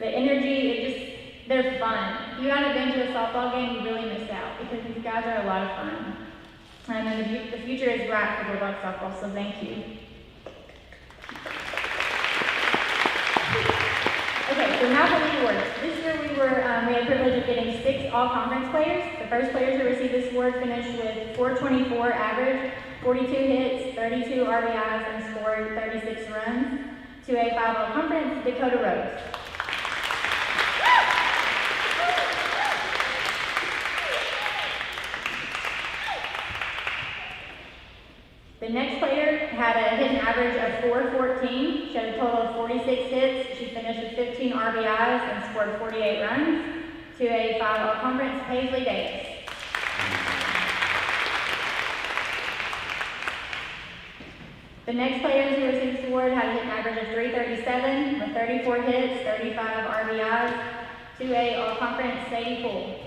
the energy. They're fun. If you haven't been to a softball game, you really missed out, because these guys are a lot of fun. And the future is bright for Bulldog softball, so thank you. Okay, so now for the awards. This year we had the privilege of getting 6 all-conference players. The first players who received this award finished with 424 average, 42 hits, 32 RBIs, and scored 36 runs. 2A5 all-conference, Dakota Rose. The next player had a hitting average of 414. She had a total of 46 hits. She finished with 15 RBIs and scored 48 runs. 2A5 all-conference, Paisley Davis. The next players who received this award had a hitting average of 337 with 34 hits, 35 RBIs. 2A all-conference, Sadie Poole.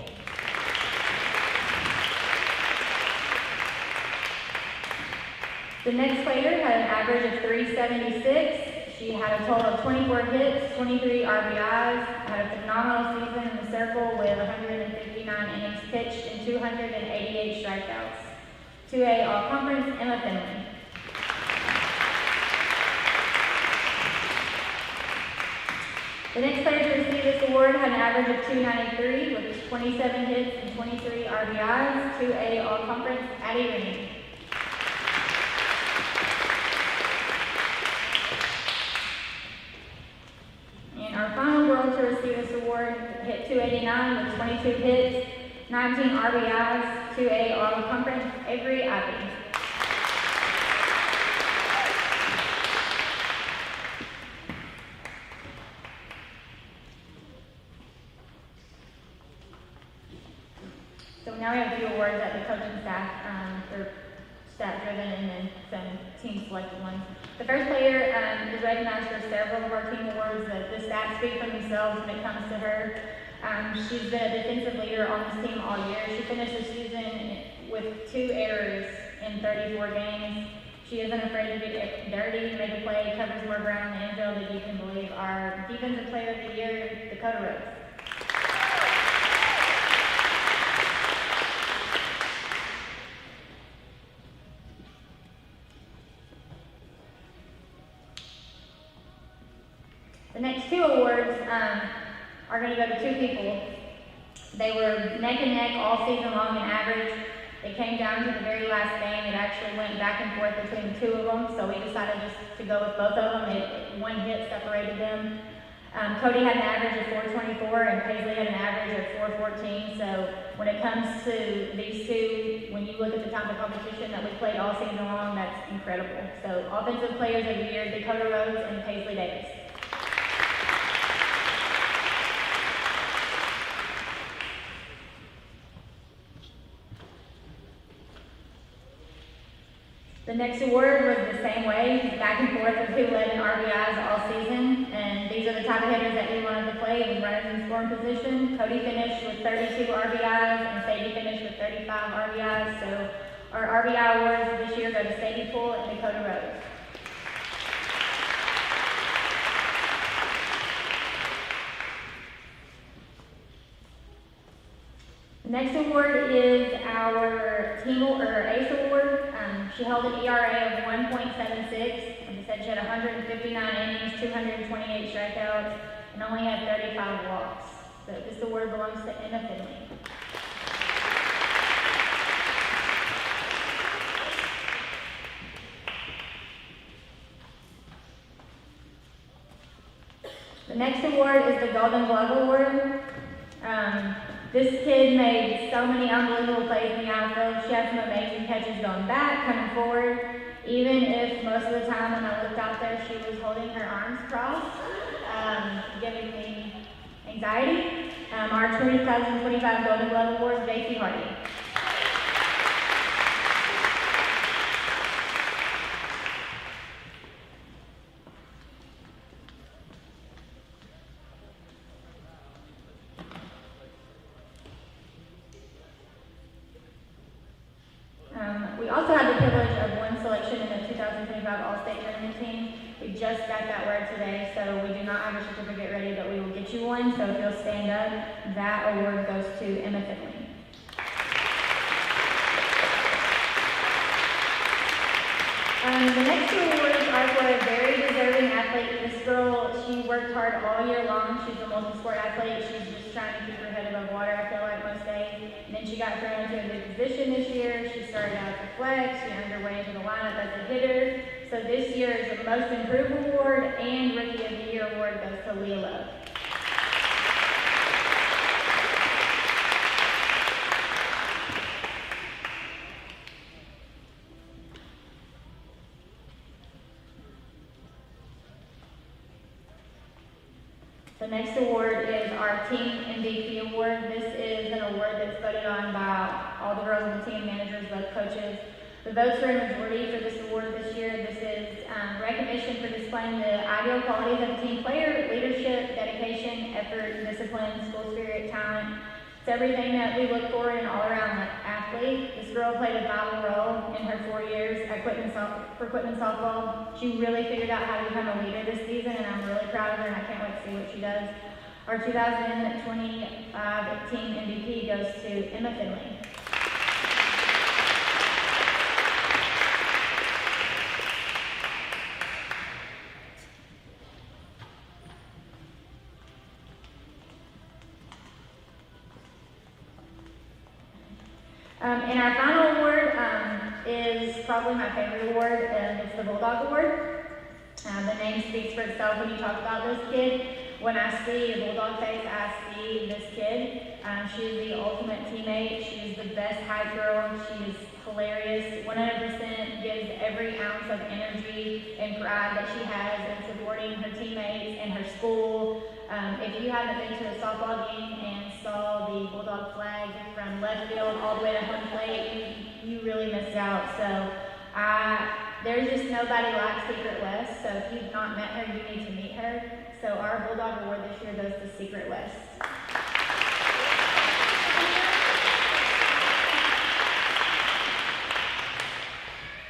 The next player had an average of 376. She had a total of 24 hits, 23 RBIs, had a phenomenal season in the circle with 159 innings pitched and 288 strikeouts. 2A all-conference, Emma Finley. The next player to receive this award had an average of 293 with 27 hits and 23 RBIs, 2A All-Conference, Addie Green. And our final girl to receive this award hit 289 with 22 hits, 19 RBIs, 2A All-Conference, Avery Abbey. So now we have a few awards that the coaching staff, they're staff driven and then some team selected ones. The first player is recognized for several of our team awards. The stats speak for themselves when it comes to her. She's been a defensive leader on this team all year. She finished the season with 2 errors in 34 games. She isn't afraid to get dirty, make a play, covers more ground in the infield than you can believe. Our defensive player of the year, Dakota Rose. The next 2 awards are going to go to 2 people. They were neck and neck all season long in average. It came down to the very last game. It actually went back and forth between 2 of them, so we decided just to go with both of them. One hit separated them. Cody had an average of 424 and Paisley had an average of 414. So when it comes to these 2, when you look at the type of competition that we played all season long, that's incredible. So offensive players of the year, Dakota Rose and Paisley Davis. The next award was the same way, back and forth of who led in RBIs all season, and these are the type of hitters that we wanted to play with runners in scoring position. Cody finished with 32 RBIs, and Sadie finished with 35 RBIs, so our RBI awards this year go to Sadie Poole and Dakota Rose. The next award is our team or ACE award. She held an ERA of 1.76. Like I said, she had 159 innings, 228 strikeouts, and only had 35 walks. So this award belongs to Emma Finley. The next award is the Golden Glove Award. This kid made so many unbelievable plays in the outfield. She had some amazing catches going back, coming forward. Even if most of the time when I looked out there, she was holding her arms crossed, giving me anxiety. Our 2025 Golden Glove Award, J.C. Hardy. We also had the privilege of one selection in the 2025 All-State Tournament team. We just got that word today, so we do not have a certificate ready, but we will get you one. So if you'll stand up, that award goes to Emma Finley. The next 2 awards are for a very deserving athlete. This girl, she worked hard all year long. She's a multi-sport athlete. She's just trying to keep her head above water, I feel like, most days. And then she got thrown into a new position this year. She started out as a flex. She earned her way into the lineup as a hitter. So this year's the Most Improved Award and Rookie of the Year award goes to Leah Love. The next award is our Team MVP Award. This is an award that's voted on by all the girls on the team, managers, both coaches. The votes are a majority for this award this year. This is recognition for displaying the ideal qualities of a team player: leadership, dedication, effort, discipline, school spirit, talent. It's everything that we look for in an all-around athlete. This girl played a vital role in her 4 years at Quitman softball. She really figured out how to become a leader this season, and I'm really proud of her, and I can't wait to see what she does. Our 2025 team MVP goes to Emma Finley. And our final award is probably my favorite award. It's the Bulldog Award. The name speaks for itself when you talk about this kid. When I see a Bulldog face, I see this kid. She is the ultimate teammate. She is the best hype girl. She is hilarious. 100% gives every ounce of energy and pride that she has in supporting her teammates and her school. If you haven't been to a softball game and saw the Bulldog flag from left field all the way to home plate, you really missed out. So there's just nobody like Secret West. So if you've not met her, you need to meet her. So our Bulldog Award this year goes to Secret West.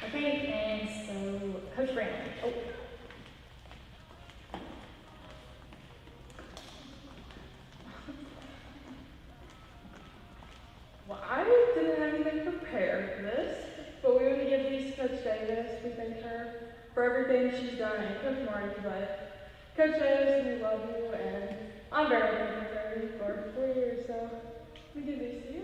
Okay, and so Coach Brandon. Oh. Well, I didn't have anything prepared for this, but we want to give these to Coach Davis. We thank her for everything she's done, and Coach Marty, but Coach Davis, we love you, and I'm very thankful for you for 4 years, so let me give these to you.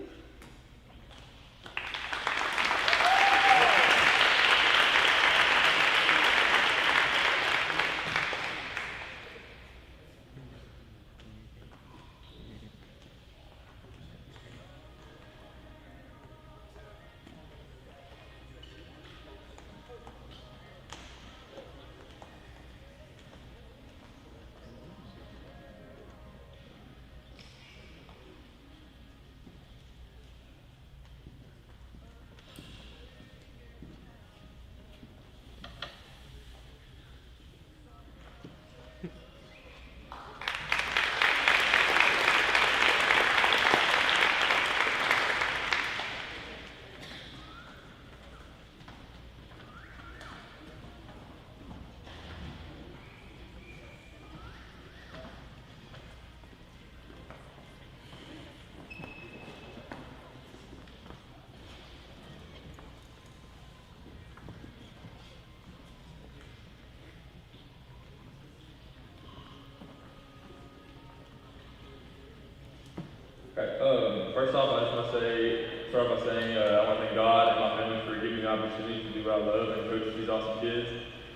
Okay, first off, I just want to start by saying I want to thank God and my family for giving me the opportunity to do what I love and coach these awesome kids.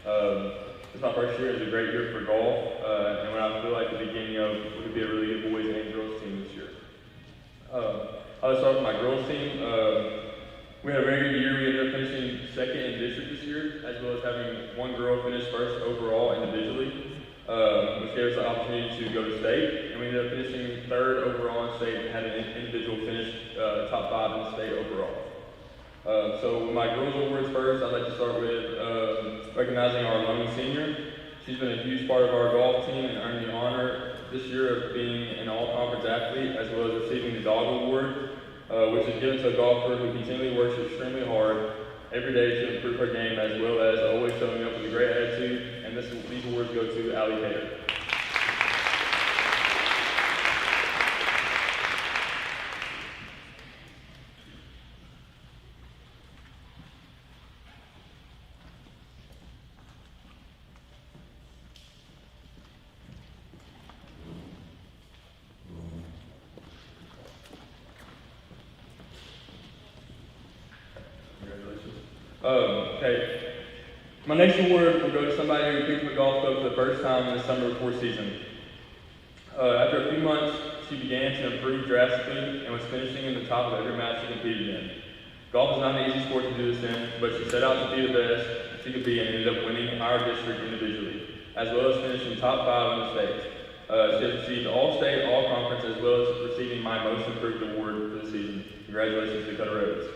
This is my first year. It's a great year for golf, and when I feel like the beginning of what could be a really good boys and girls team this year. I'll start with my girls team. We had a very good year. We ended up finishing second in district this year, as well as having one girl finish first overall individually, which gave us the opportunity to go to state. And we ended up finishing third overall in state and had an individual finish top 5 in the state overall. So with my girls awards first, I'd like to start with recognizing our lone senior. She's been a huge part of our golf team and earned the honor this year of being an all-conference athlete, as well as receiving the Dog Award, which is given to a golfer who continually works extremely hard every day to improve her game, as well as always showing up with a great attitude. And these awards go to Allie Taylor. Okay. My next award will go to somebody who picked up a golf club for the first time in the summer before season. After a few months, she began to improve drastically and was finishing in the top of every match she competed in. Golf is not an easy sport to do this in, but she set out to be the best she could be and ended up winning our district individually, as well as finishing top 5 in the state. She has received all-state, all-conference, as well as receiving my most improved award for the season. Congratulations to Dakota Rhodes.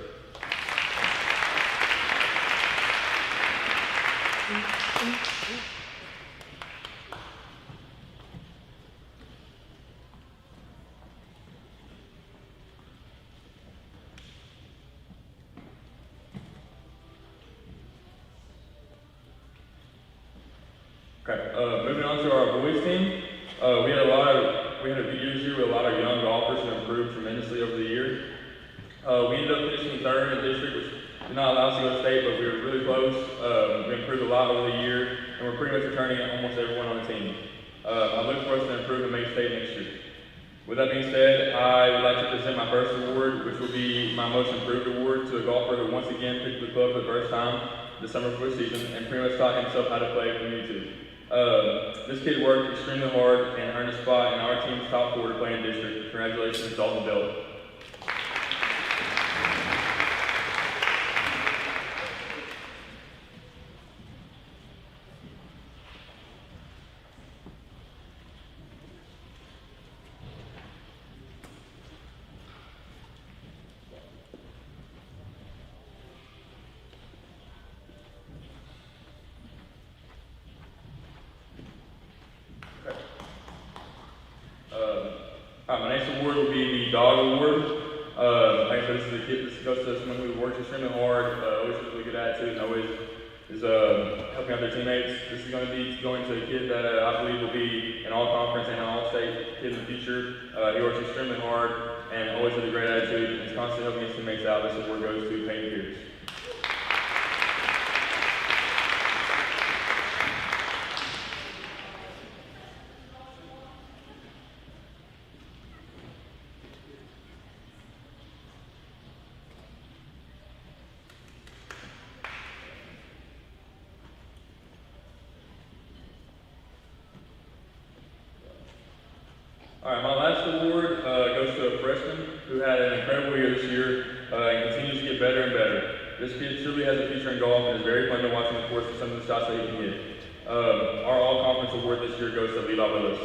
Okay, moving on to our boys team. We had a good year this year with a lot of young golfers who improved tremendously over the year. We ended up finishing third in the district, which did not allow us to go to state, but we were really close. We improved a lot over the year, and we're pretty much returning almost everyone on the team. I look for us to improve and make state next year. With that being said, I would like to present my first award, which will be my Most Improved Award, to a golfer who once again picked the club for the first time this summer before the season and pretty much taught himself how to play from YouTube. This kid worked extremely hard and earned a spot in our team's top 4 to play in district. Congratulations, Dalton Bell. My next award will be the Dog Award. Like I said, this is a kid. This goes to someone who works extremely hard, always has a really good attitude, and always is helping out their teammates. This is going to be going to a kid that I believe will be an all-conference and an all-state kid in the future. He works extremely hard and always has a great attitude and is constantly helping his teammates out. This award goes to Peyton Pierce. All right, my last award goes to a freshman who had an incredible year this year and continues to get better and better. This kid truly has a future in golf and is very fun to watch on the course for some of the shots that he can hit. Our all-conference award this year goes to Levi Willis.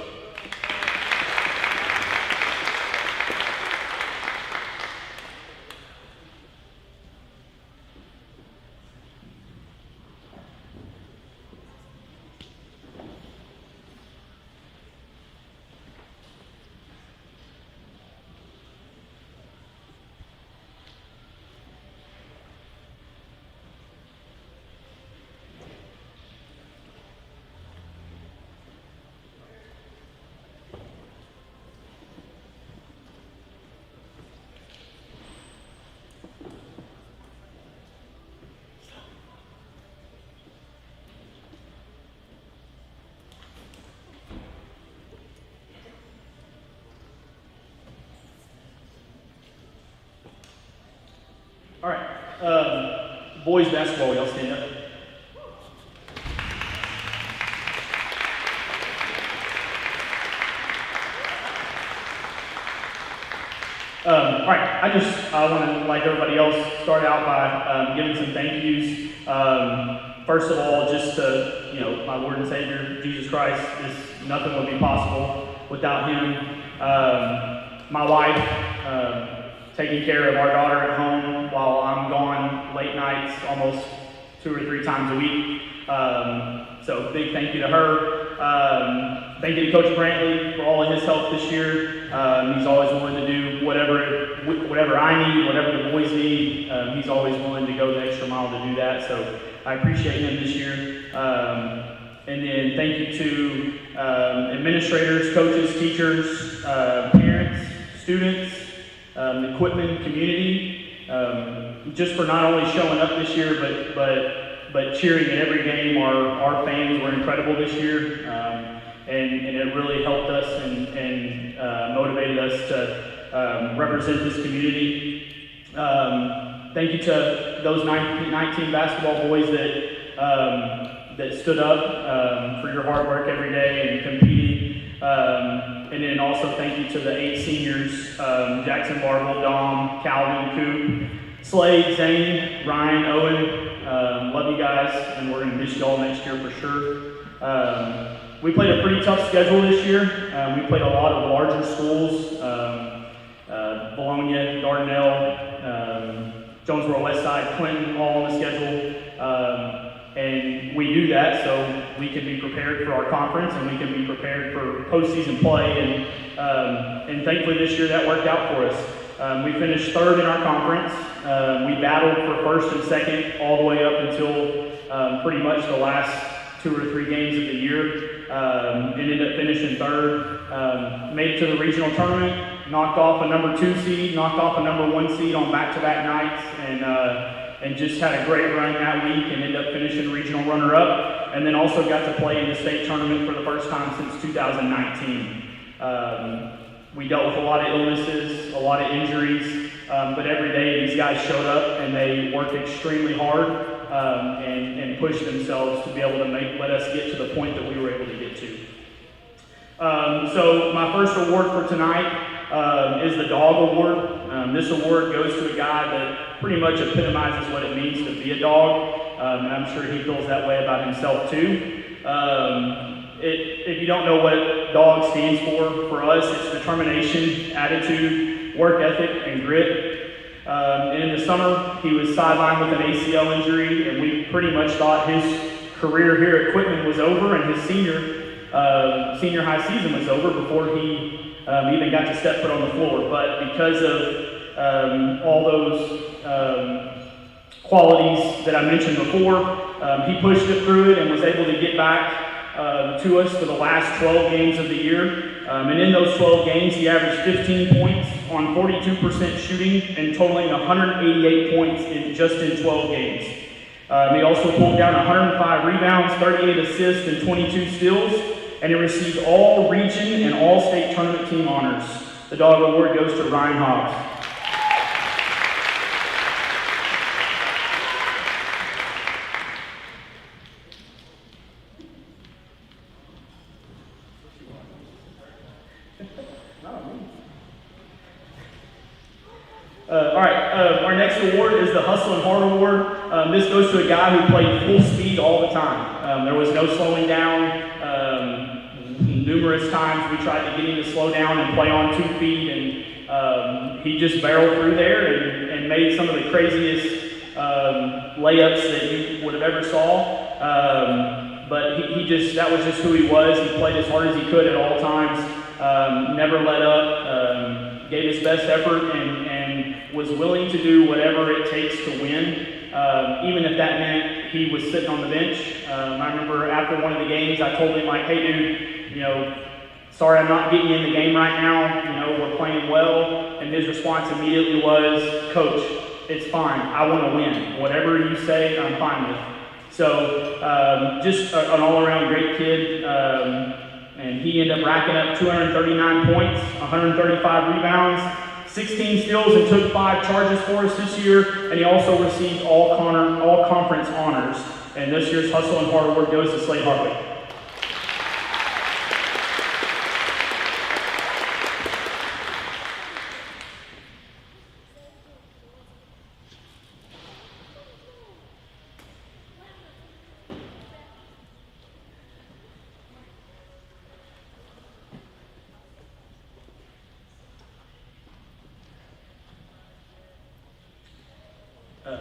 All right, boys basketball, y'all stand up. All right, I want to, like everybody else, start out by giving some thank yous. First of all, just to, my Lord and Savior, Jesus Christ, nothing would be possible without Him. My wife, taking care of our daughter at home while I'm gone late nights, almost 2 or 3 times a week. So big thank you to her. Thank you to Coach Brantley for all of his help this year. He's always willing to do whatever I need, whatever the boys need. He's always willing to go the extra mile to do that. So I appreciate him this year. And then thank you to administrators, coaches, teachers, parents, students, the Quitman community, just for not only showing up this year, but cheering at every game. Our fans were incredible this year, and it really helped us and motivated us to represent this community. Thank you to those 19 basketball boys that stood up for your hard work every day and competing. And then also thank you to the 8 seniors, Jackson, Barville, Dom, Calvin, Coop, Slade, Zane, Ryan, Owen. Love you guys, and we're going to miss you all next year for sure. We played a pretty tough schedule this year. We played a lot of larger schools, Bologna, Dardanelle, Jonesboro Westside, Clinton, all on the schedule. And we do that so we can be prepared for our conference and we can be prepared for postseason play. And thankfully this year that worked out for us. We finished 3rd in our conference. We battled for 1st and 2nd all the way up until pretty much the last 2 or 3 games of the year. And ended up finishing 3rd. Made it to the regional tournament, knocked off a number 2 seed, knocked off a number 1 seed on back-to-back nights, and just had a great run that week and ended up finishing regional runner-up, and then also got to play in the state tournament for the first time since 2019. We dealt with a lot of illnesses, a lot of injuries, but every day these guys showed up and they worked extremely hard and pushed themselves to be able to let us get to the point that we were able to get to. So my first award for tonight is the Dog Award. This award goes to a guy that pretty much epitomizes what it means to be a dog, and I'm sure he feels that way about himself too. If you don't know what DOG stands for us, it's determination, attitude, work ethic, and grit. And in the summer, he was sidelined with an ACL injury, and we pretty much thought his career here at Quitman was over, and his senior high season was over before he even got to step foot on the floor. But because of all those qualities that I mentioned before, he pushed it through it and was able to get back to us for the last 12 games of the year. And in those 12 games, he averaged 15 points on 42% shooting and totaling 188 points in 12 games. He also pulled down 105 rebounds, 38 assists, and 22 steals, and he received all region and all state tournament team honors. The Dog Award goes to Ryan Hobbs. Our next award is the Hustle and Heart Award. This goes to a guy who played full speed all the time. There was no slowing down. Numerous times we tried to get him to slow down and play on 2 feet, and he just barreled through there and made some of the craziest layups that you would have ever saw. But that was just who he was. He played as hard as he could at all times, never let up, gave his best effort, and was willing to do whatever it takes to win, even if that meant he was sitting on the bench. I remember after one of the games, I told him, like, hey dude, sorry I'm not getting you in the game right now, we're playing well. And his response immediately was, Coach, it's fine, I want to win. Whatever you say, I'm fine with. So just an all-around great kid, and he ended up racking up 239 points, 135 rebounds, 16 steals, and took 5 charges for us this year, and he also received all conference honors. And this year's Hustle and Heart Award goes to Slade Hartley.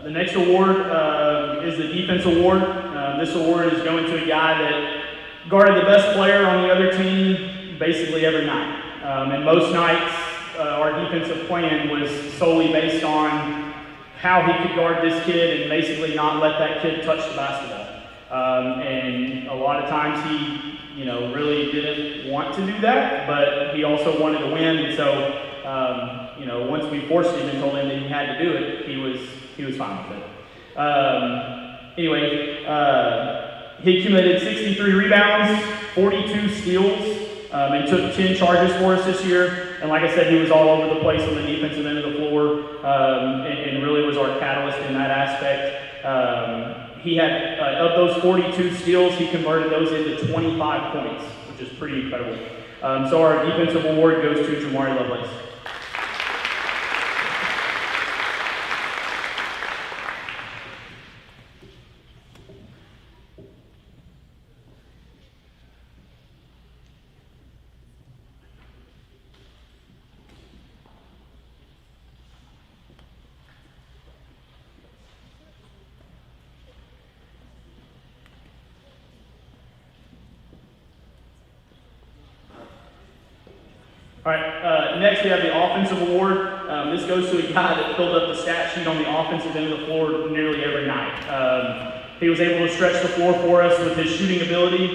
The next award is the Defense Award. This award is going to a guy that guarded the best player on the other team basically every night. And most nights, our defensive plan was solely based on how he could guard this kid and basically not let that kid touch the basketball. And a lot of times he, really didn't want to do that, but he also wanted to win. And so, once we forced him and told him that he had to do it, he was fine with it. He accumulated 63 rebounds, 42 steals, and took 10 charges for us this year. And like I said, he was all over the place on the defensive end of the floor, and really was our catalyst in that aspect. He had, of those 42 steals, he converted those into 25 points, which is pretty incredible. So our defensive award goes to Jamari Lovelace. All right, next we have the Offensive Award. This goes to a guy that filled up the stat sheet on the offensive end of the floor nearly every night. He was able to stretch the floor for us with his shooting ability,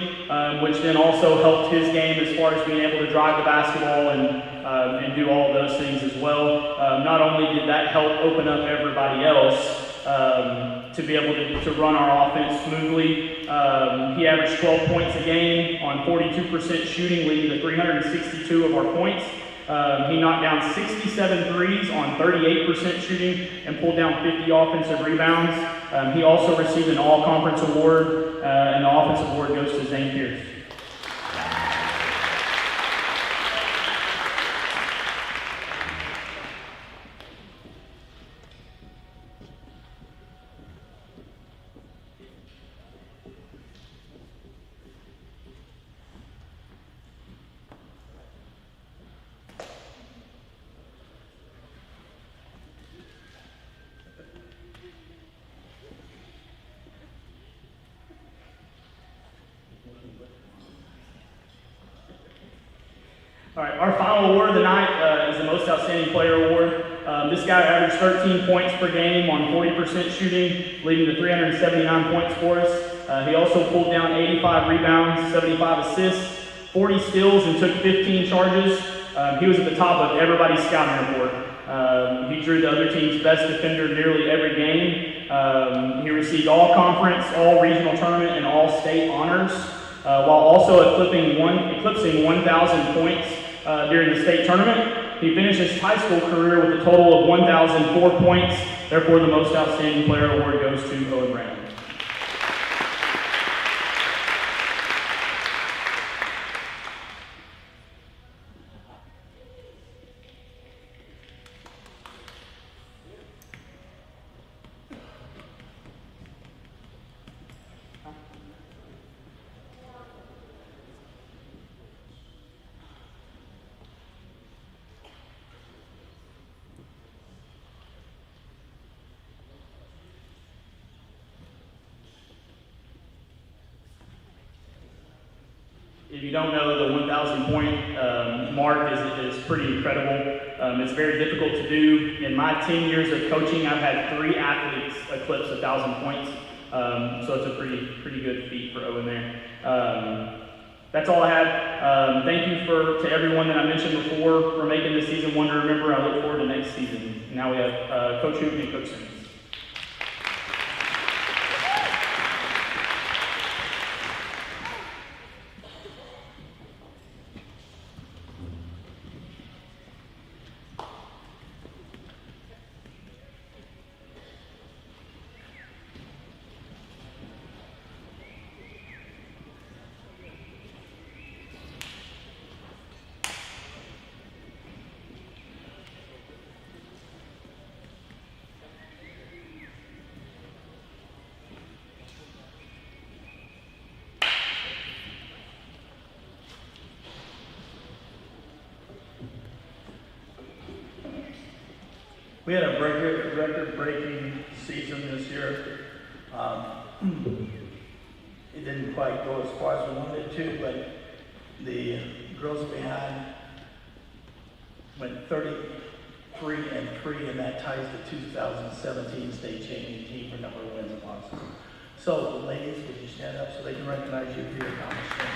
which then also helped his game as far as being able to drive the basketball and do all of those things as well. Not only did that help open up everybody else to be able to run our offense smoothly, he averaged 12 points a game on 42% shooting, leading to 362 of our points. He knocked down 67 threes on 38% shooting and pulled down 50 offensive rebounds. He also received an All-Conference award, and the offensive award goes to Zane Pierce. All right, our final award of the night is the Most Outstanding Player Award. This guy averaged 13 points per game on 40% shooting, leading to 379 points for us. He also pulled down 85 rebounds, 75 assists, 40 steals, and took 15 charges. He was at the top of everybody's scouting report. He drew the other team's best defender nearly every game. He received all conference, all regional tournament, and all state honors, while also eclipsing 1,000 points during the state tournament. He finished his high school career with a total of 1,004 points. Therefore, the Most Outstanding Player Award goes to Owen Brown. If you don't know, the 1,000 point mark is pretty incredible. It's very difficult to do. In my 10 years of coaching, I've had 3 athletes eclipse 1,000 points. So it's a pretty good feat for Owen there. That's all I had. Thank you to everyone that I mentioned before for making this season one to remember. I look forward to next season. Now we have Coach Hoop and Coach Simmons. We had a record-breaking season this year. It didn't quite go as far as we wanted it to, but the girls that we had went 33-3, and that ties the 2017 state champion team for number of wins and losses. So, ladies, would you stand up so they can recognize you for your accomplishment?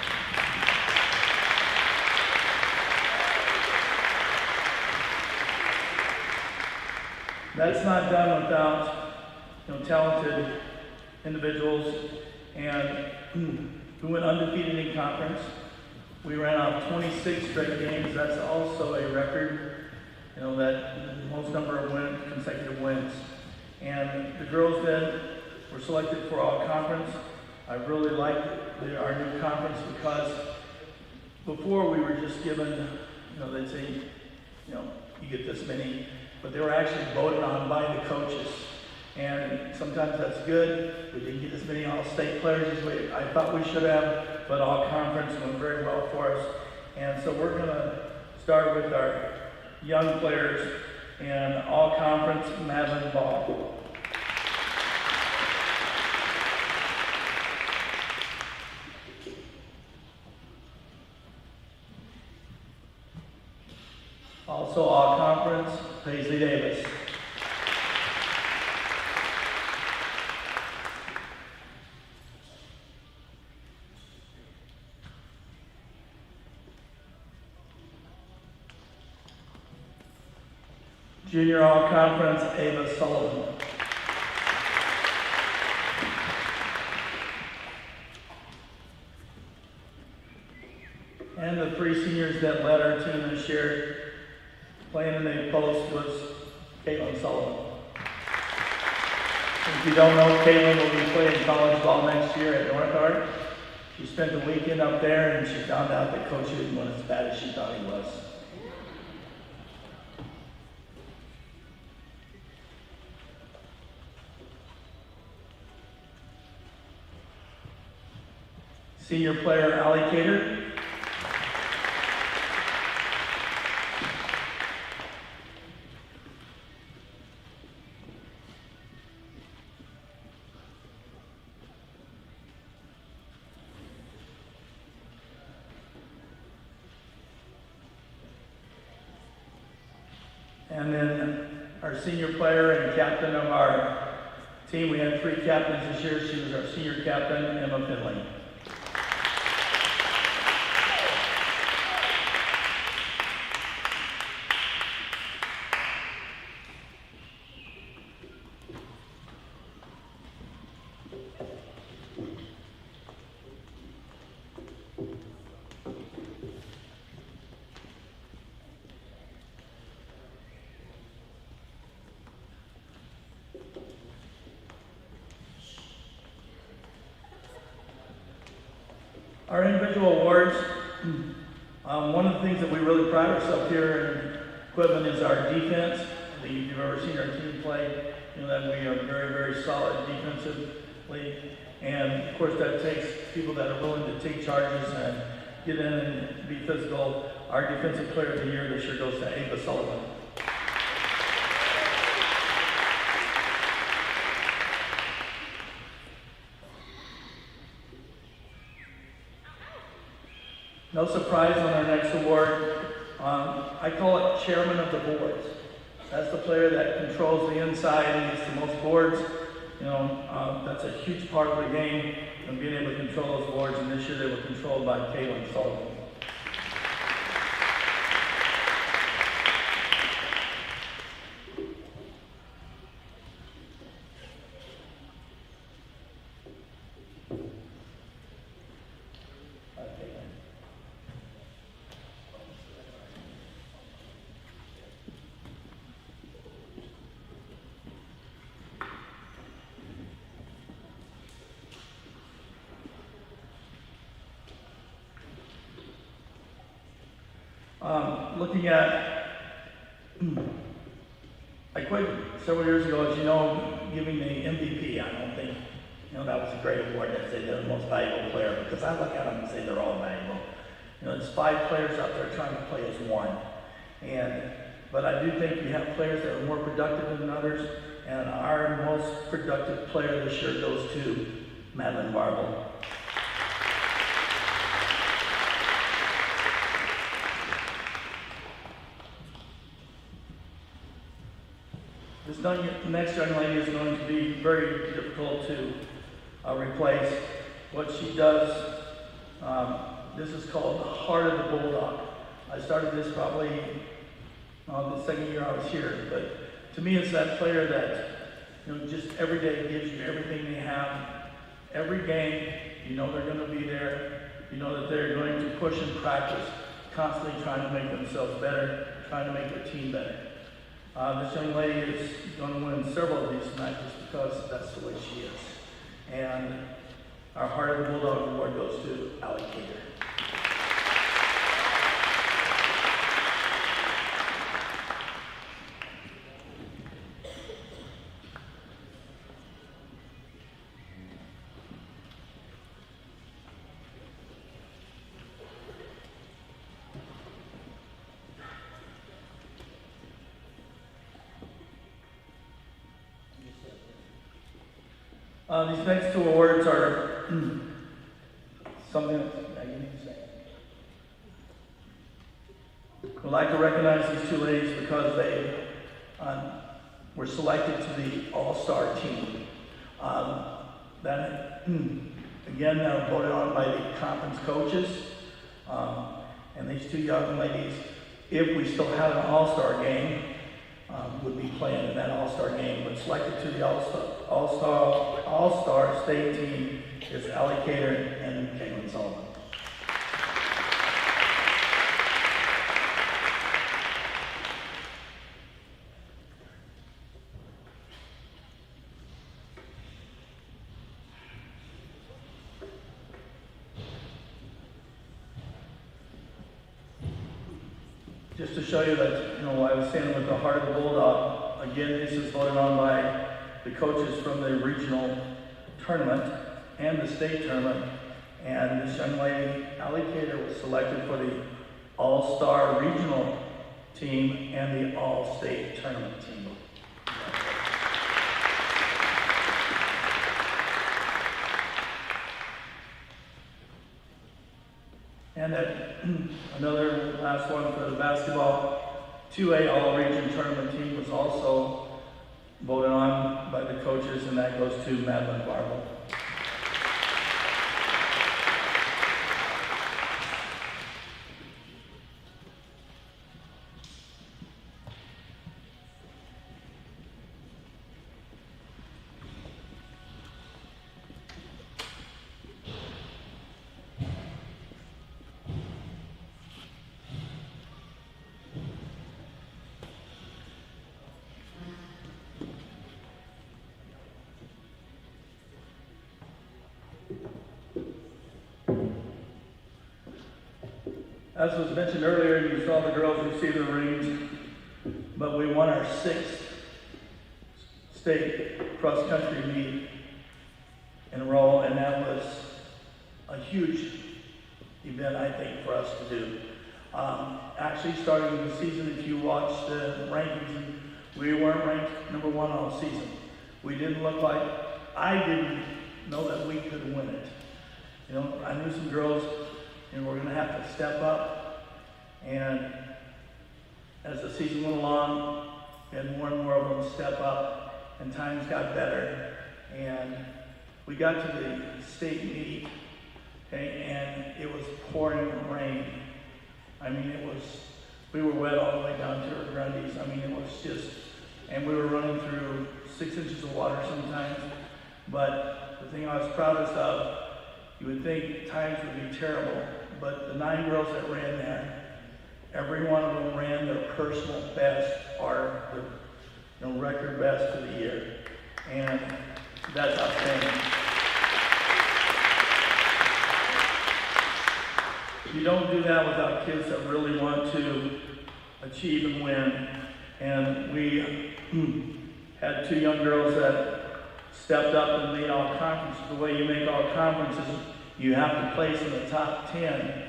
That's not done without talented individuals and who went undefeated in conference. We ran off 26 straight games. That's also a record. That the most number of consecutive wins. And the girls then were selected for all conference. I really liked our new conference because before we were just given, they'd say, you get this many. But they were actually voted on by the coaches. And sometimes that's good. We didn't get as many all-state players as I thought we should have, but all-conference went very well for us. And so we're going to start with our young players in all-conference Madeline Ball. Also all-conference, Paisley Davis. Junior all-conference, Ava Sullivan. And the 3 seniors that led our team this year, Playing in the post was Caitlin Sullivan. If you don't know, Caitlin will be playing college ball next year at Northart. She spent the weekend up there and she found out that Coach Newton wasn't as bad as she thought he was. Senior player Allie Cater. And then our senior player and captain of our team, we had 3 captains this year. She was our senior captain, Emma Finley. Our individual awards, one of the things that we really pride ourselves here in Quitman is our defense. If you've ever seen our team play, you know that we are very, very solid defensively. And of course that takes people that are willing to take charges and get in and be physical. Our defensive player of the year this year goes to Ava Sullivan. No surprise on our next award. I call it Chairman of the Boards. That's the player that controls the inside and gets the most boards. You know, that's a huge part of the game and being able to control those boards. And this year they were controlled by Caitlin Sullivan. Looking at, I quit several years ago, as you know, giving the MVP. I don't think, you know, that was a great award that say they're the most valuable player, because I look at them and say they're all valuable. You know, there's 5 players out there trying to play as one. But I do think we have players that are more productive than others, and our most productive player this year goes to Madeline Barble. This next young lady is going to be very difficult to replace. What she does, this is called the heart of the bulldog. I started this probably the second year I was here, but to me it's that player that, you know, just every day gives you everything they have. Every game, you know they're going to be there. You know that they're going to push and practice, constantly trying to make themselves better, trying to make their team better. This young lady is going to win several of these matches because that's the way she is. And our Heart of the Bulldog award goes to Allie Cater. These next 2 awards are something that you need to say. I'd like to recognize these 2 ladies because they were selected to the All-Star team. That, again, voted on by the conference coaches. And these 2 young ladies, if we still had an All-Star game, would be playing in that All-Star game, but selected to the All-Star state team is Allie Cater and Caitlin Sullivan. just to show you that, I was standing with the heart of the Bulldog. Again, this is voted on by the coaches from the regional tournament and the state tournament. And this young lady, Allie Cater, was selected for the All-Star Regional team and the All-State Tournament team. And another last one for the basketball, 2A All-Region Tournament team was also voted on by the coaches, and that goes to Madeline Barble. As was mentioned earlier, you saw the girls receive their rings, but we won our 6th state cross-country meet in a row, and that was a huge event, I think, for us to do. Actually, starting the season, if you watch the rankings, we weren't ranked number 1 all season. We didn't look like, I didn't know that we could win it. I knew some girls, and we're going to have to step up. And as the season went along, we had more and more of them step up, and times got better. And we got to the state meet, okay, and it was pouring rain. I mean, we were wet all the way down to our grundies. I mean, it was just, and we were running through 6 inches of water sometimes. But the thing I was proudest of, you would think times would be terrible, but the 9 girls that ran there, every one of them ran their personal best or their record best for the year. And that's outstanding. You don't do that without kids that really want to achieve and win. And we had 2 young girls that stepped up and made all conferences. The way you make all conferences, you have to place in the top 10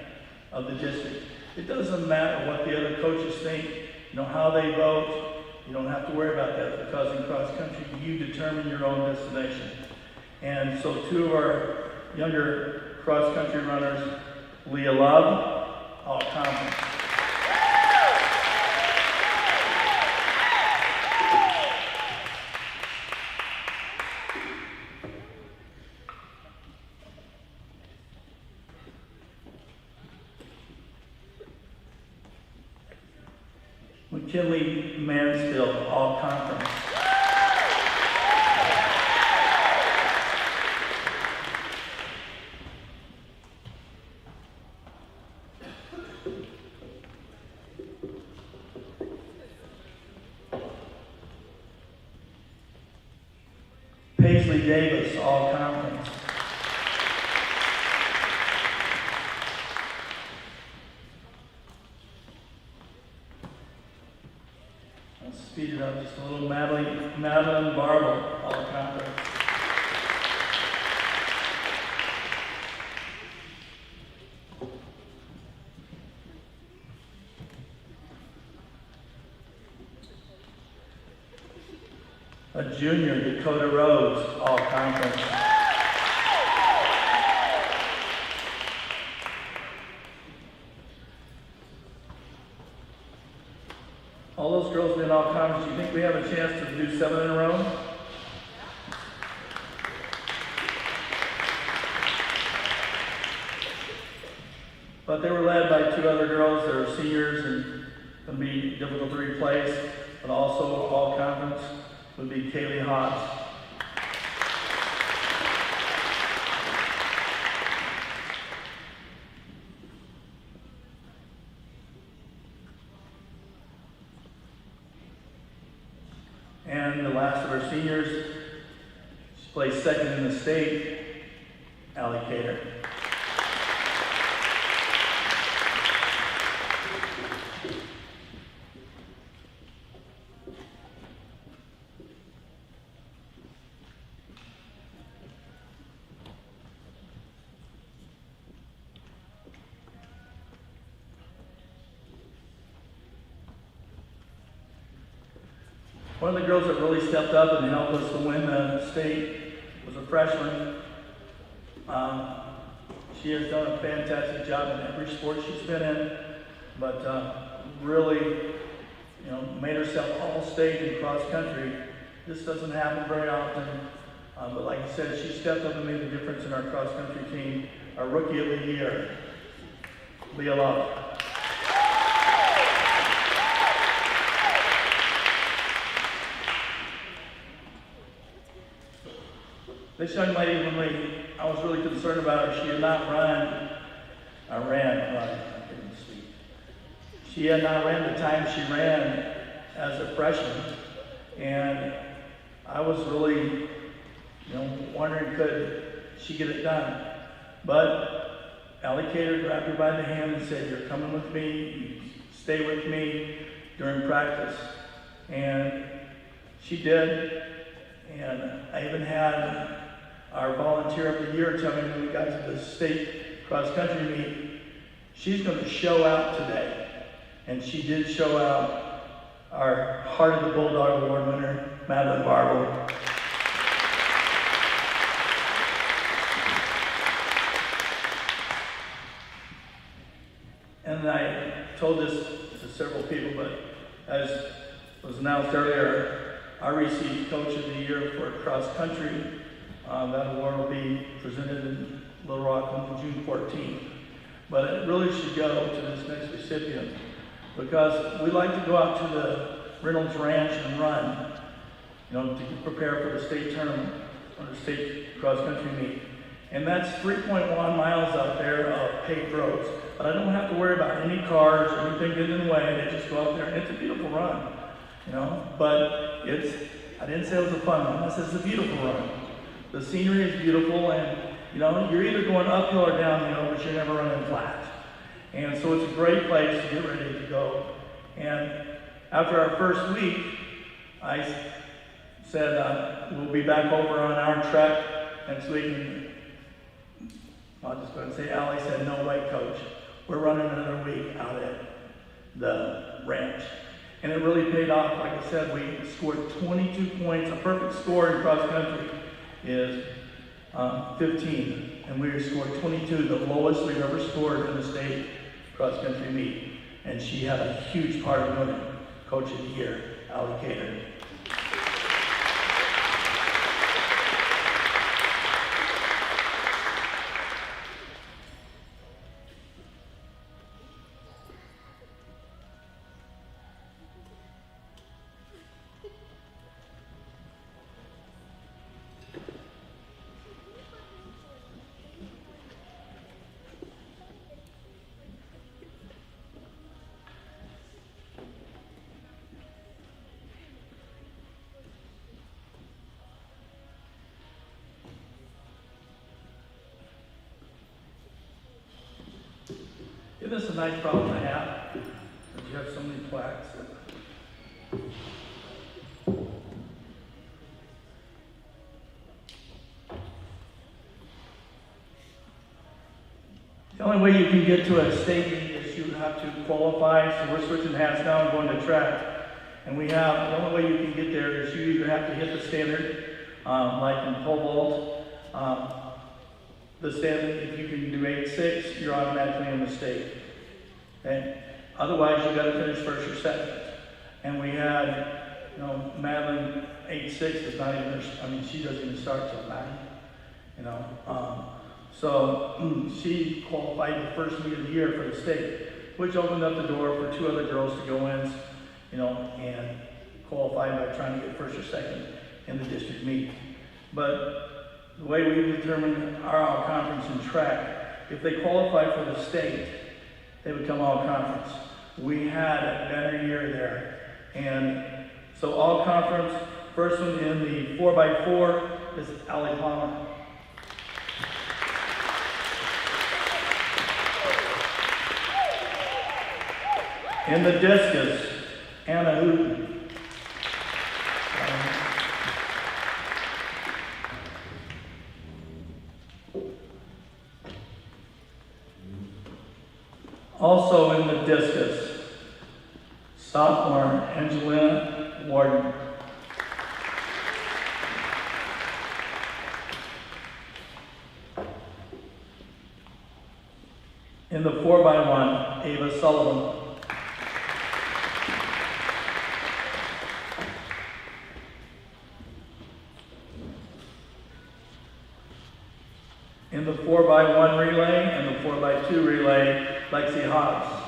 of the district. It doesn't matter what the other coaches think, how they vote. You don't have to worry about that, because in cross country, you determine your own destination. And so 2 of our younger cross country runners, Leah Love, all conference. McKinley Mansfield, all conference. Paisley Davis, all conference. Let's speed it up just a little. Madeline Barble, all conference. A junior, Dakota Rose, all conference. All those girls being all conference, do you think we have a chance to do 7 in a row? But they were led by 2 other girls that are seniors and going to be difficult to replace, but also all conference would be Kaylee Haas. And the last of our seniors, she placed 2nd in the state, Allie Cater. One of the girls that really stepped up and helped us to win the state was a freshman. She has done a fantastic job in every sport she's been in, but really, made herself all-state in cross-country. This doesn't happen very often, but like I said, she stepped up and made the difference in our cross-country team. Our rookie of the year, Leah Love. This young lady, when I was really concerned about her, she had not She had not ran the time she ran as a freshman, and I was really, wondering could she get it done. But Allie Cater grabbed her by the hand and said, "You're coming with me, you stay with me during practice." And she did, and I even had our volunteer of the year tell me when we got to the state cross-country meet, she's going to show out today. And she did show out. Our Heart of the Bulldog Award winner, Madeline Barber. And I told this to several people, but as was announced earlier, I received Coach of the Year for cross country. That award will be presented in Little Rock on June 14th. But it really should go to this next recipient, because we like to go out to the Reynolds Ranch and run, to prepare for the state tournament or the state cross-country meet. And that's 3.1 miles out there of paved roads. But I don't have to worry about any cars or anything getting in the way. They just go out there, and it's a beautiful run, But I didn't say it was a fun run. I said it's a beautiful run. The scenery is beautiful, and you're either going uphill or downhill, but you're never running flat. And so it's a great place to get ready to go. And after our first week, I said we'll be back over on our track next week. And I'll just go ahead and say, Allie said, "No way, Coach. We're running another week out at the ranch." And it really paid off. Like I said, we scored 22 points. A perfect score in cross country is 15, and we scored 22, the lowest we've ever scored in the state cross-country meet. And she had a huge part of winning Coach of the Year, Allie Cater. Isn't this a nice problem to have? That you have so many plaques. The only way you can get to a state meet is you have to qualify. So we're switching hats now and going to track. And the only way you can get there is you either have to hit the standard, like in pole vault. The standard, if you can do 8.6, you're automatically in the state. Okay? Otherwise, you got to finish first or second. And we had, Madeline 8.6 is not even, she doesn't even start till 9. So she qualified the first meet of the year for the state, which opened up the door for 2 other girls to go in, and qualify by trying to get first or second in the district meet. But the way we determine our all-conference in track, if they qualify for the state, they become all-conference. We had a better year there. And so all-conference, first one in the 4x4 is Allie Palmer. In the discus, Anna Hooten. Also in the discus, sophomore Angelina Warden. In the 4x1, Ava Sullivan. In the 4x1 relay and the 4x2 relay, Lexi Hobbs.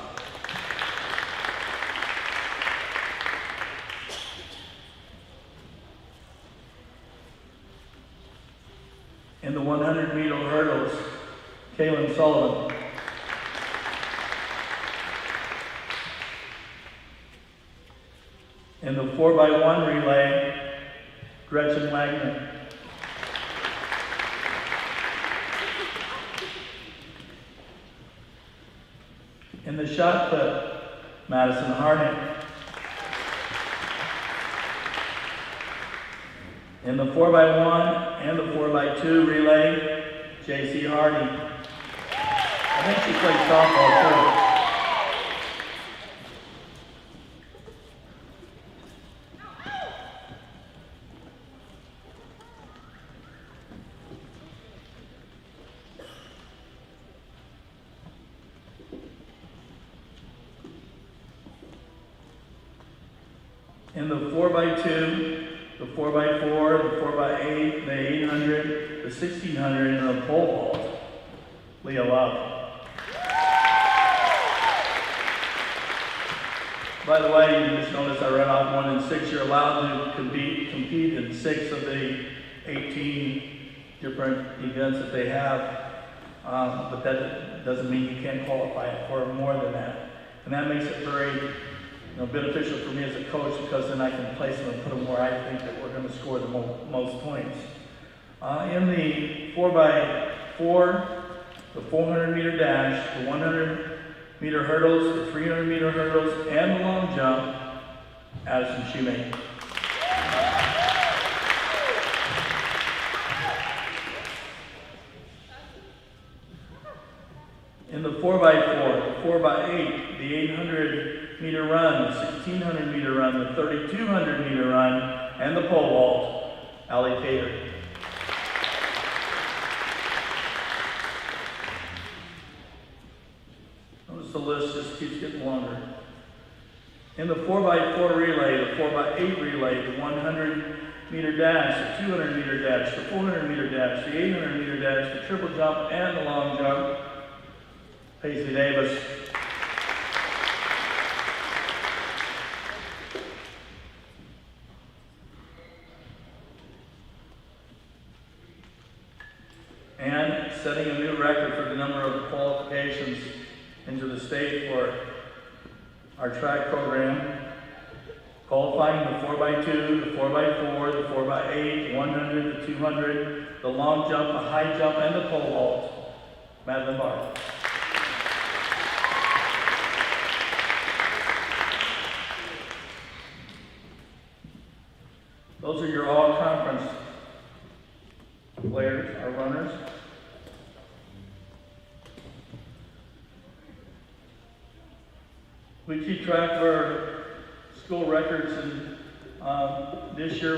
In the 100-meter hurdles, Kaylin Sullivan. In the 4x1 relay, Gretchen Wagner. In the shot put, Madison Harnett. In the 4x1 and the 4x2 relay, JC Hardy. I think she plays softball too. In the 4x2, the 4x4, the 4x8, the 800, the 1600, and the pole vault, Leah Love. By the way, you just noticed I read off 1 and 6. You're allowed to compete in 6 of the 18 different events that they have, but that doesn't mean you can't qualify for more than that. And that makes it very beneficial for me as a coach, because then I can place them and put them where I think that we're going to score the most points. In the 4x4, the 400-meter dash, the 100-meter hurdles, the 300-meter hurdles, and the long jump, Addison Shoemake. In the 4x4, the 4x8, the 800-meter run, the 1600-meter run, the 3200-meter run, and the pole vault, Allie Tater. Notice the list just keeps getting longer. In the 4x4 relay, the 4x8 relay, the 100-meter dash, the 200-meter dash, the 400-meter dash, the 800-meter dash, the triple jump, and the long jump, Paisley Davis. And setting a new record for the number of qualifications into the state for our track program, qualifying the 4x2, the 4x4, the 4x8, the 100, the 200, the long jump, the high jump, and the pole vault, Madeline Barr. Those are your all-conference players, our runners. We keep track of our school records, and this year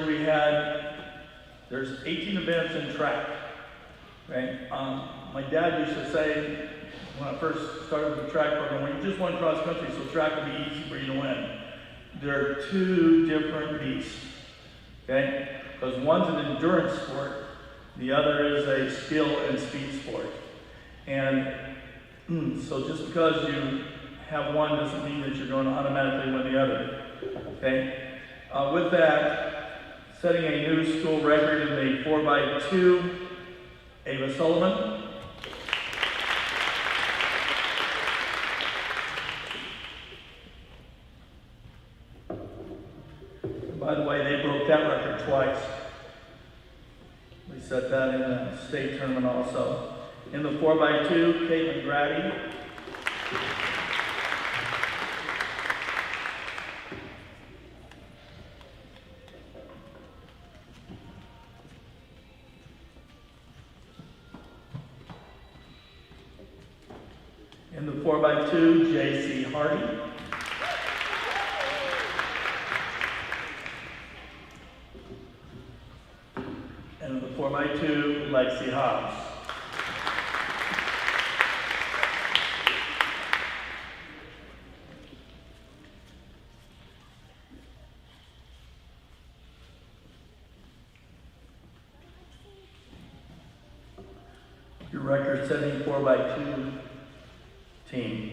there's 18 events in track, right? My dad used to say, when I first started with the track program, well, you just won cross country, so track will be easy for you to win. There are 2 different beasts. Okay? Because one's an endurance sport, the other is a skill and speed sport. And so just because you have one doesn't mean that you're going to automatically win the other. Okay? With that, setting a new school record in the 4x2, Ava Sullivan. By the way, they broke that record twice. We set that in a state tournament also. In the 4x2, Caitlin Grady. In the 4x2, JC Hardy. And the 4x2, Lexi Hobbs. record-setting 4x2 team.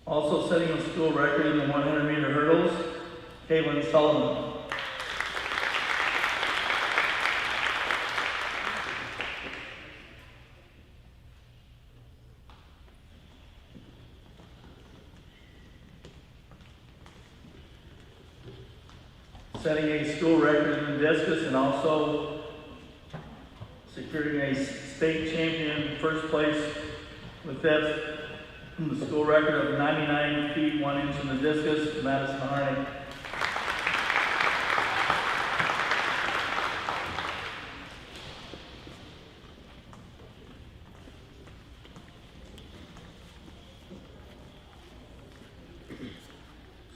Also setting a school record in the 100-meter hurdles, Caitlin Sullivan. Setting a school record in the discus and also securing a state champion first place with that. The school record of 99 feet 1 inch in the discus, Madison Harney.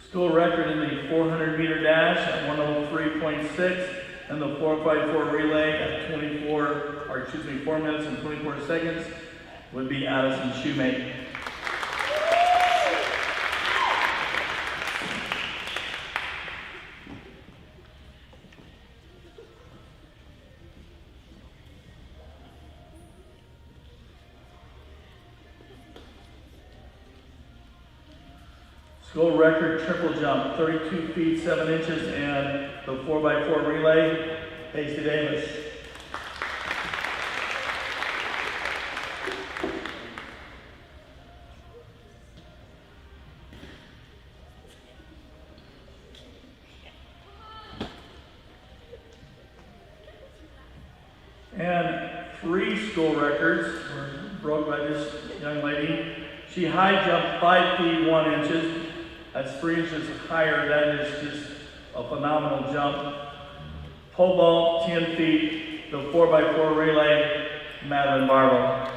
School record in the 400-meter dash at 103.6 and the 4x4 relay at 4 minutes and 24 seconds would be Addison Shoemate. School record triple jump, 32 feet 7 inches, and the 4x4 relay, Casey Davis. And 3 school records were broke by this young lady. She high jumped 5 feet 1 inches. That's 3 inches higher. That is just a phenomenal jump. Pole vault, 10 feet. The 4x4 relay, Madeline Barlow.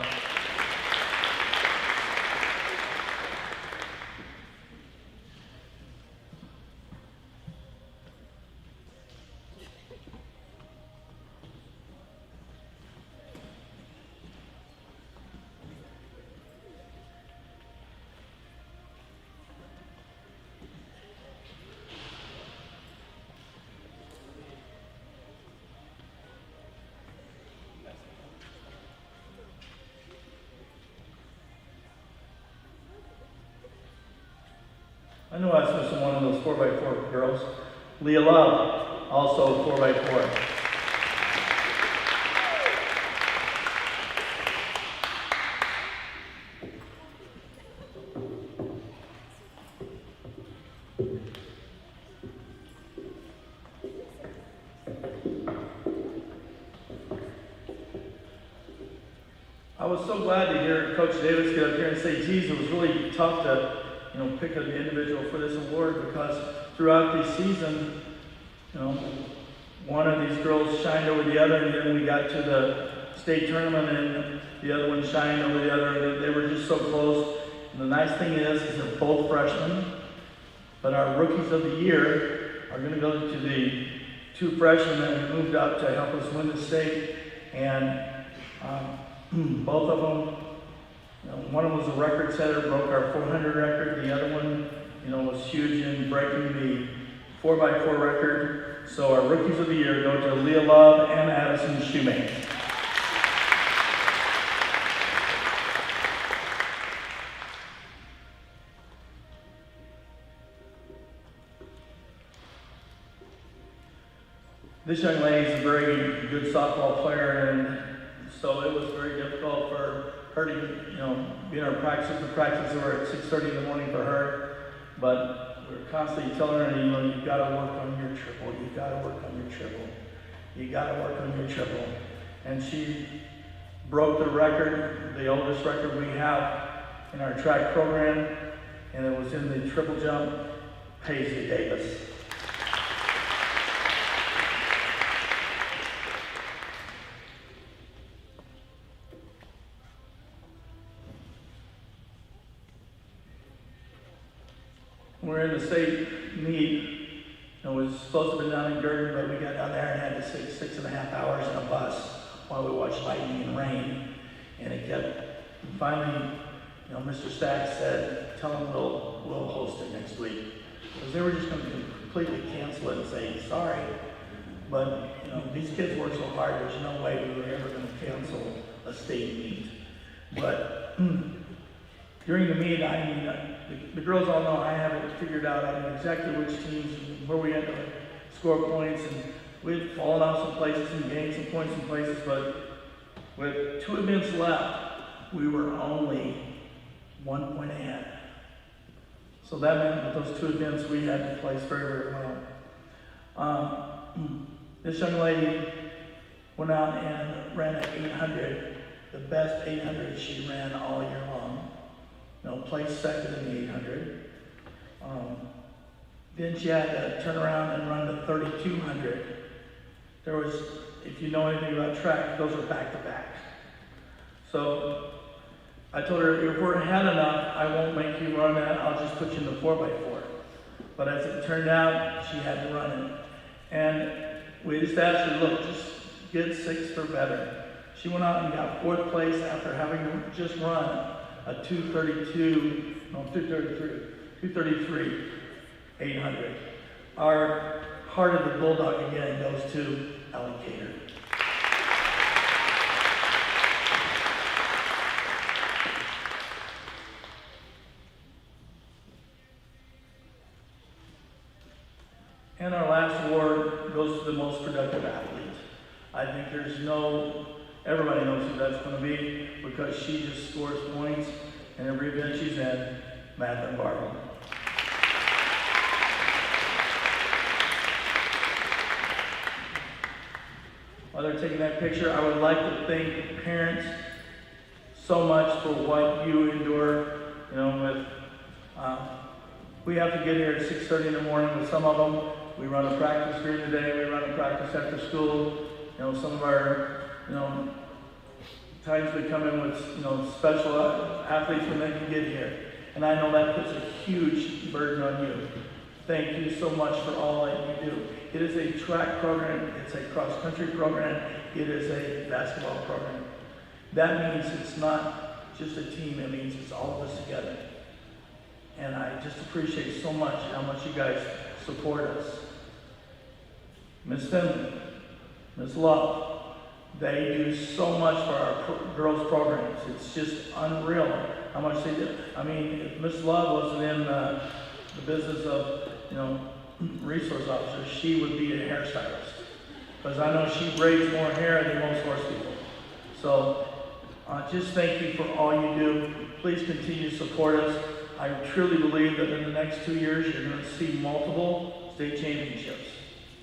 I know I was missing one of those 4x4 girls. Leah Love, also 4x4. I was so glad to hear Coach Davis get up here and say, geez, it was really tough to pick an individual for this award, because throughout the season, one of these girls shined over the other, and then we got to the state tournament and the other one shined over the other. They were just so close. And the nice thing is they're both freshmen, but our rookies of the year are going to go to the 2 freshmen that moved up to help us win the state. And both of them, one of them was a record setter, broke our 400 record. The other one, was huge in breaking the 4x4 record. So our rookies of the year go to Leah Love and Addison Shoemate. This young lady is a very good softball player, and so it was very difficult for her to, be in our practices. The practices were at 6:30 in the morning for her, but we were constantly telling her, you've got to work on your triple, you've got to work on your triple, you got to work on your triple. And she broke the record, the oldest record we have in our track program, and it was in the triple jump, Paisley Davis. We're in the state meet. It was supposed to be down in Durban, but we got down there and had to sit 6.5 hours in a bus while we watched lightning and rain. And it kept, finally, Mr. Stacks said, tell them we'll host it next week. Because they were just going to completely cancel it and say, sorry. But, you know, these kids work so hard, there's no way we were ever going to cancel a state meet. But during the meet, the girls all know I have it figured out. I know exactly which teams and where we had to score points, and we'd fallen off some places and gained some points in places, but with 2 events left, we were only 1 point ahead. So that meant with those 2 events, we had to place very, very well. This young lady went out and ran an 800, the best 800 she ran all year long. You know, placed second in the 800. Then she had to turn around and run the 3200. There was, if you know anything about track, those are back-to-back. So I told her, if we're ahead enough, I won't make you run that, I'll just put you in the 4x4. But as it turned out, she had to run it. And we just asked her, look, just get 6th or better. She went out and got 4th place after having to just run a 233, 800. Our heart of the Bulldog again goes to Alligator. And our last award goes to the most productive athlete. I think everybody knows who that's going to be because she just scores points in every event she's in, Madeline Barlow. While they're taking that picture, I would like to thank parents so much for what you endure. You know, we have to get here at 6:30 in the morning with some of them. We run a practice during the day, we run a practice after school. You know, some of our, times we come in with, special athletes when they can get here. And I know that puts a huge burden on you. Thank you so much for all that you do. It is a track program, it's a cross-country program, it is a basketball program. That means it's not just a team, it means it's all of us together. And I just appreciate so much how much you guys support us. Miss Finley, Miss Love, they do so much for our girls' programs. It's just unreal how much they do. I mean, if Miss Love wasn't in the business of, resource officer, she would be a hairstylist. Because I know she braids more hair than most horse people. So, just thank you for all you do. Please continue to support us. I truly believe that in the next 2 years, you're going to see multiple state championships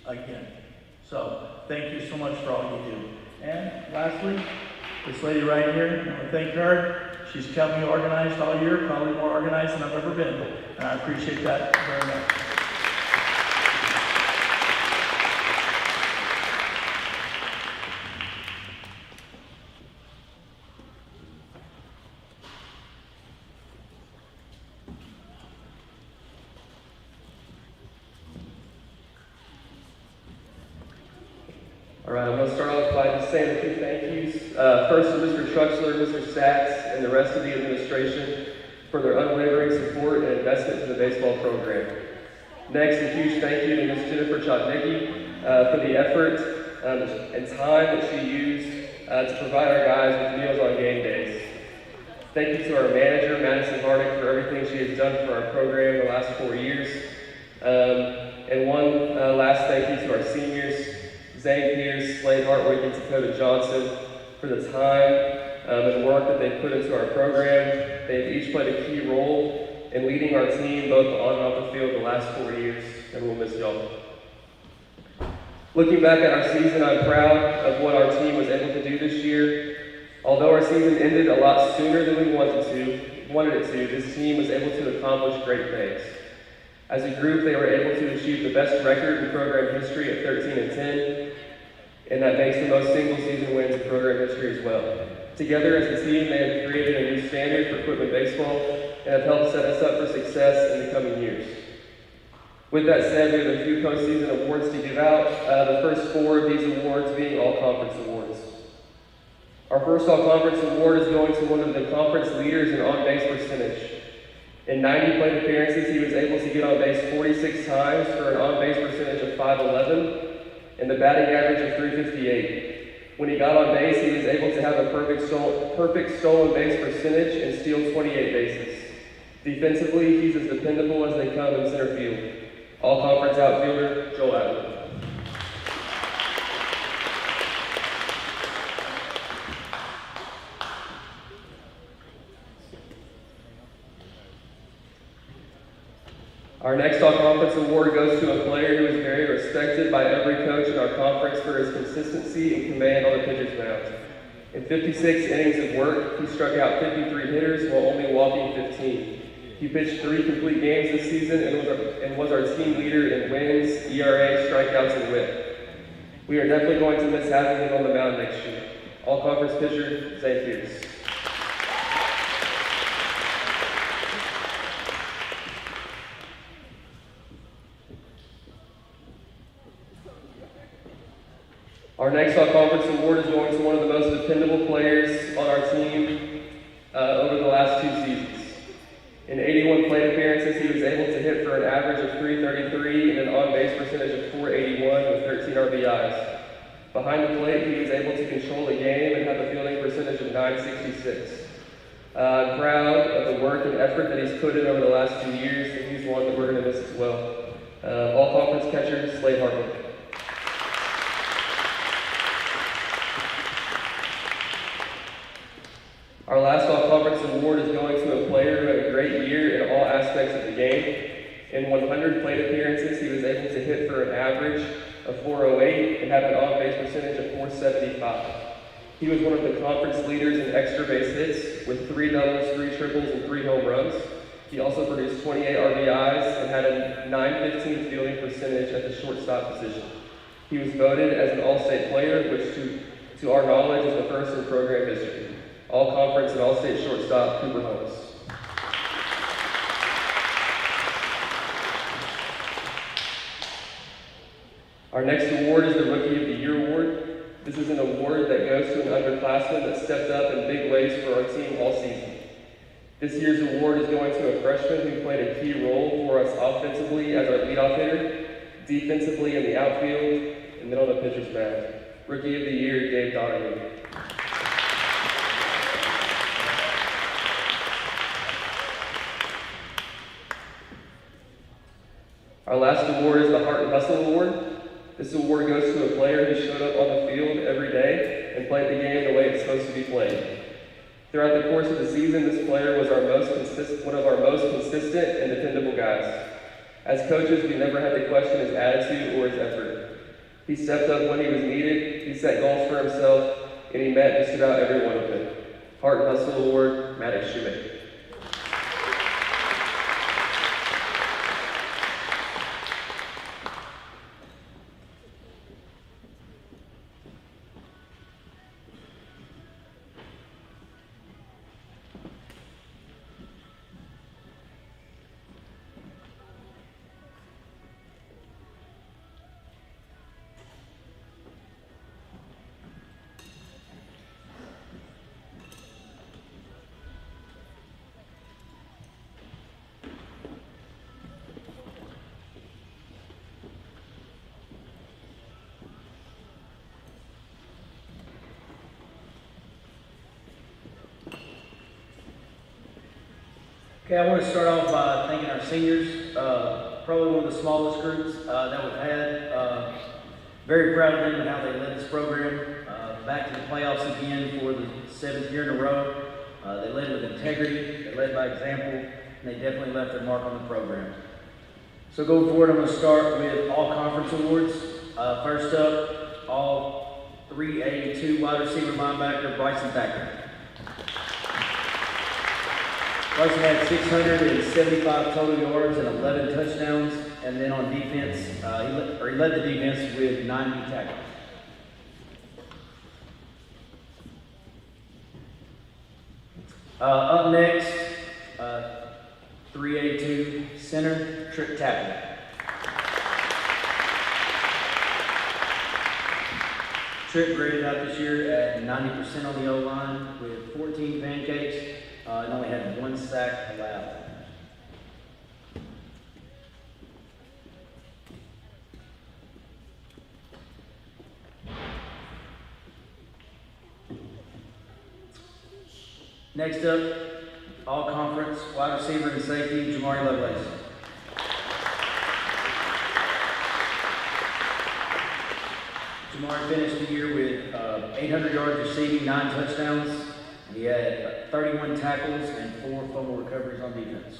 again. So, thank you so much for all you do. And lastly, this lady right here, I want to thank her. She's kept me organized all year, probably more organized than I've ever been. And I appreciate that very much. All right, I'm going to start off by just saying a few thank yous. First to Mr. Truxler, Mr. Sachs, and the rest of the administration for their unwavering support and investment in the baseball program. Next, a huge thank you to Ms. Jennifer Chodnicki for the effort and time that she used to provide our guys with meals on game days. Thank you to our manager, Madison Hardick, for everything she has done for our program the last 4 years. And one last thank you to our seniors, Zane Pierce, Slade Hartwig, and Dakota Johnson, for the time and work that they've put into our program. They've each played a key role in leading our team both on and off the field the last 4 years, and we'll miss y'all. Looking back at our season, I'm proud of what our team was able to do this year. Although our season ended a lot sooner than we wanted it to, this team was able to accomplish great things. As a group, they were able to achieve the best record in program history at 13-10, and that makes the most single-season wins in program history as well. Together as a team, they have created a new standard for Quitman baseball and have helped set us up for success in the coming years. With that said, we have a few postseason awards to give out, the first 4 of these awards being all-conference awards. Our first all-conference award is going to one of the conference leaders in on-base percentage. In 90 plate appearances, he was able to get on base 46 times for an on-base percentage of .511 and the batting average of .358. When he got on base, he was able to have a perfect stolen base percentage and steal 28 bases. Defensively, he's as dependable as they come in center field. All-conference outfielder, Joel Adler. Our next all-conference award goes to a player who is very respected by every coach in our conference for his consistency and command on the pitcher's mound. In 56 innings of work, he struck out 53 hitters while only walking 15. He pitched 3 complete games this season and was our team leader in wins, ERA, strikeouts, and whip. We are definitely going to miss having him on the mound next year. All-conference pitcher, Zane Pierce. Our next all-conference award is going to one of the most dependable players on our team over the last 2 seasons. In 81 plate appearances, he was able to hit for an average of .333 and an on-base percentage of .481 with 13 RBIs. Behind the plate, he was able to control the game and have a fielding percentage of .966. I'm proud of the work and effort that he's put in over the last 2 years, and he's one that we're going to miss as well. All-conference catcher, Slade Hartwick. Our last all-conference award is going to a player who had a great year in all aspects of the game. In 100 plate appearances, he was able to hit for an average of .408 and have an on-base percentage of .475. He was one of the conference leaders in extra base hits with 3 doubles, 3 triples, and 3 home runs. He also produced 28 RBIs and had a .915 fielding percentage at the shortstop position. He was voted as an All-State player, which to our knowledge is the first in program history. All-conference and all-state shortstop, Cooper Holmes. Our next award is the Rookie of the Year award. This is an award that goes to an underclassman that stepped up in big ways for our team all season. This year's award is going to a freshman who played a key role for us offensively as our leadoff hitter, defensively in the outfield, and then on the pitcher's mound. Rookie of the Year, Dave Donahue. Our last award is the Heart and Hustle Award. This award goes to a player who showed up on the field every day and played the game the way it's supposed to be played. Throughout the course of the season, this player was one of our most consistent and dependable guys. As coaches, we never had to question his attitude or his effort. He stepped up when he was needed, he set goals for himself, and he met just about every one of them. Heart and Hustle Award, Maddox Shoemaker. Okay, I want to start off by thanking our seniors, probably one of the smallest groups that we've had. Very proud of them and how they led this program back to the playoffs again for the 7th year in a row. They led with integrity, they led by example, and they definitely left their mark on the program. So going forward, I'm going to start with all conference awards. First up, all 3A2 wide receiver linebacker Bryson Thacker. Bryson had 675 total yards and 11 touchdowns, and then on defense, he led the defense with 90 tackles. Up next, 3A2 center Trick Tapper. Trick graded out this year at 90% on the O-line with 14 pancakes and only had 1 sack allowed. Next up, all conference wide receiver and safety, Jamari Lovelace. Jamari finished the year with 800 yards receiving, 9 touchdowns. He had 31 tackles and 4 fumble recoveries on defense.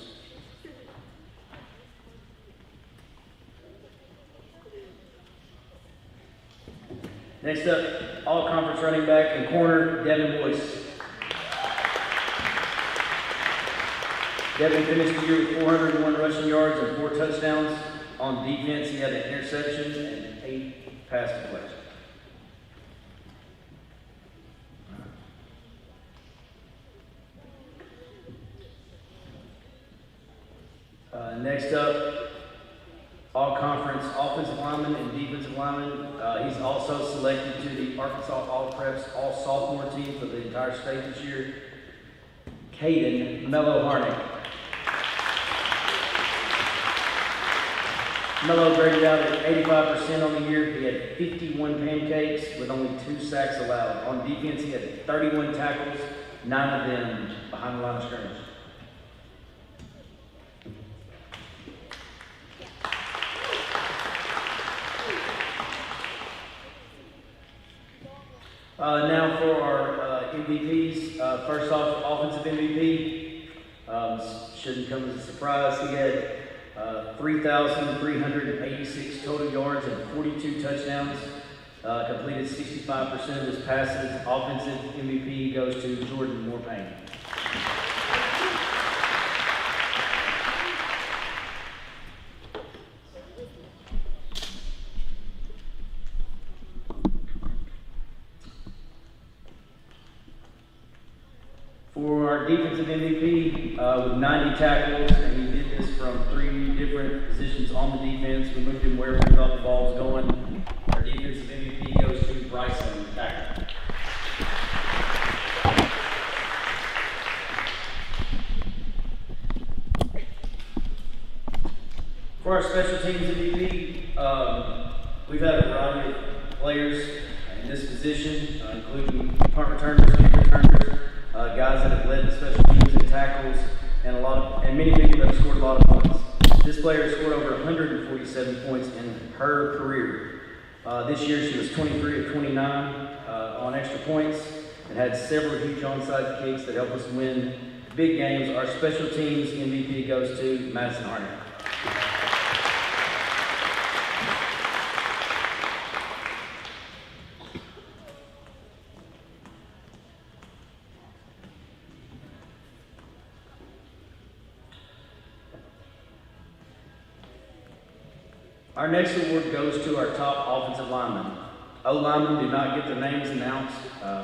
Next up, all conference running back and corner, Devin Boyce. Devin finished the year with 401 rushing yards and 4 touchdowns. On defense, he had an interception and 8 pass deflections. Next up, all conference offensive lineman and defensive lineman. He's also selected to the Arkansas All-Preps All-Sophomore team for the entire state this year, Caden Mello Harnick. Mello graded out at 85% on the year. He had 51 pancakes with only 2 sacks allowed. On defense, he had 31 tackles, 9 of them behind the line of scrimmage. Now for our MVPs. First off, offensive MVP. Shouldn't come as a surprise. He had 3,386 total yards and 42 touchdowns. Completed 65% of his passes. Offensive MVP goes to Jordan Morpayne. For our defensive MVP, with 90 tackles, and he did this from 3 different positions on the defense. We moved him wherever we thought the ball was going. Our defensive MVP goes to Bryson Thacker. For our special teams MVP, we've had a variety of players in this position, including punt returners, kick returners, guys that have led the special teams in tackles, and many people that have scored a lot of points. This player scored over 147 points in her career. This year she was 23 of 29 on extra points and had several huge onside kicks that helped us win big games. Our special teams MVP goes to Madison Harnick. Our next award goes to our top offensive linemen. O-linemen do not get their names announced.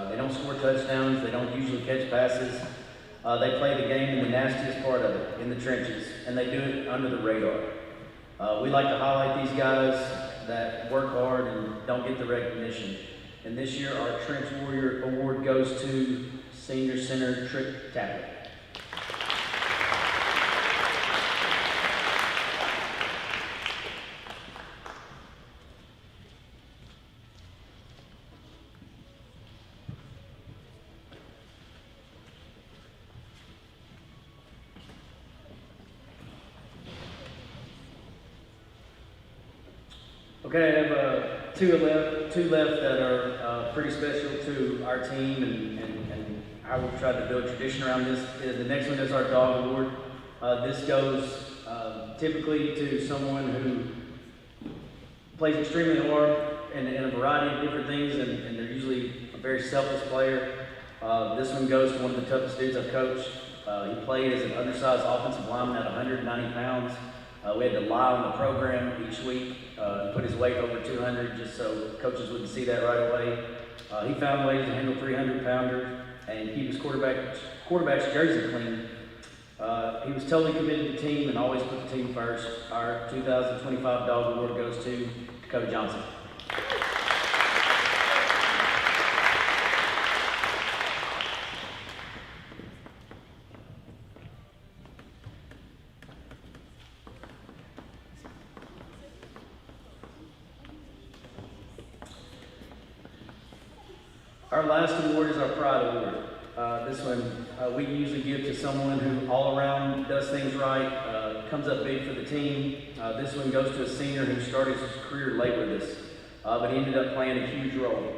They don't score touchdowns. They don't usually catch passes. They play the game in the nastiest part of it, in the trenches, and they do it under the radar. We like to highlight these guys that work hard and don't get the recognition. And this year, our Trench Warrior Award goes to senior center Trick Tappert. Okay, I have two left that are pretty special to our team, and I will try to build tradition around this. The next one is our Dog Award. This goes typically to someone who plays extremely hard in a variety of different things, and they're usually a very selfless player. This one goes to one of the toughest dudes I've coached. He played as an undersized offensive lineman at 190 pounds. We had to lie on the program each week, put his weight over 200 just so coaches wouldn't see that right away. He found ways to handle 300-pounder and keep his quarterback's jersey clean. He was totally committed to the team and always put the team first. Our 2025 Dog Award goes to Dakota Johnson. Our last award is our Pride Award. This one we usually give to someone who all around does things right, comes up big for the team. This one goes to a senior who started his career late with us, but he ended up playing a huge role.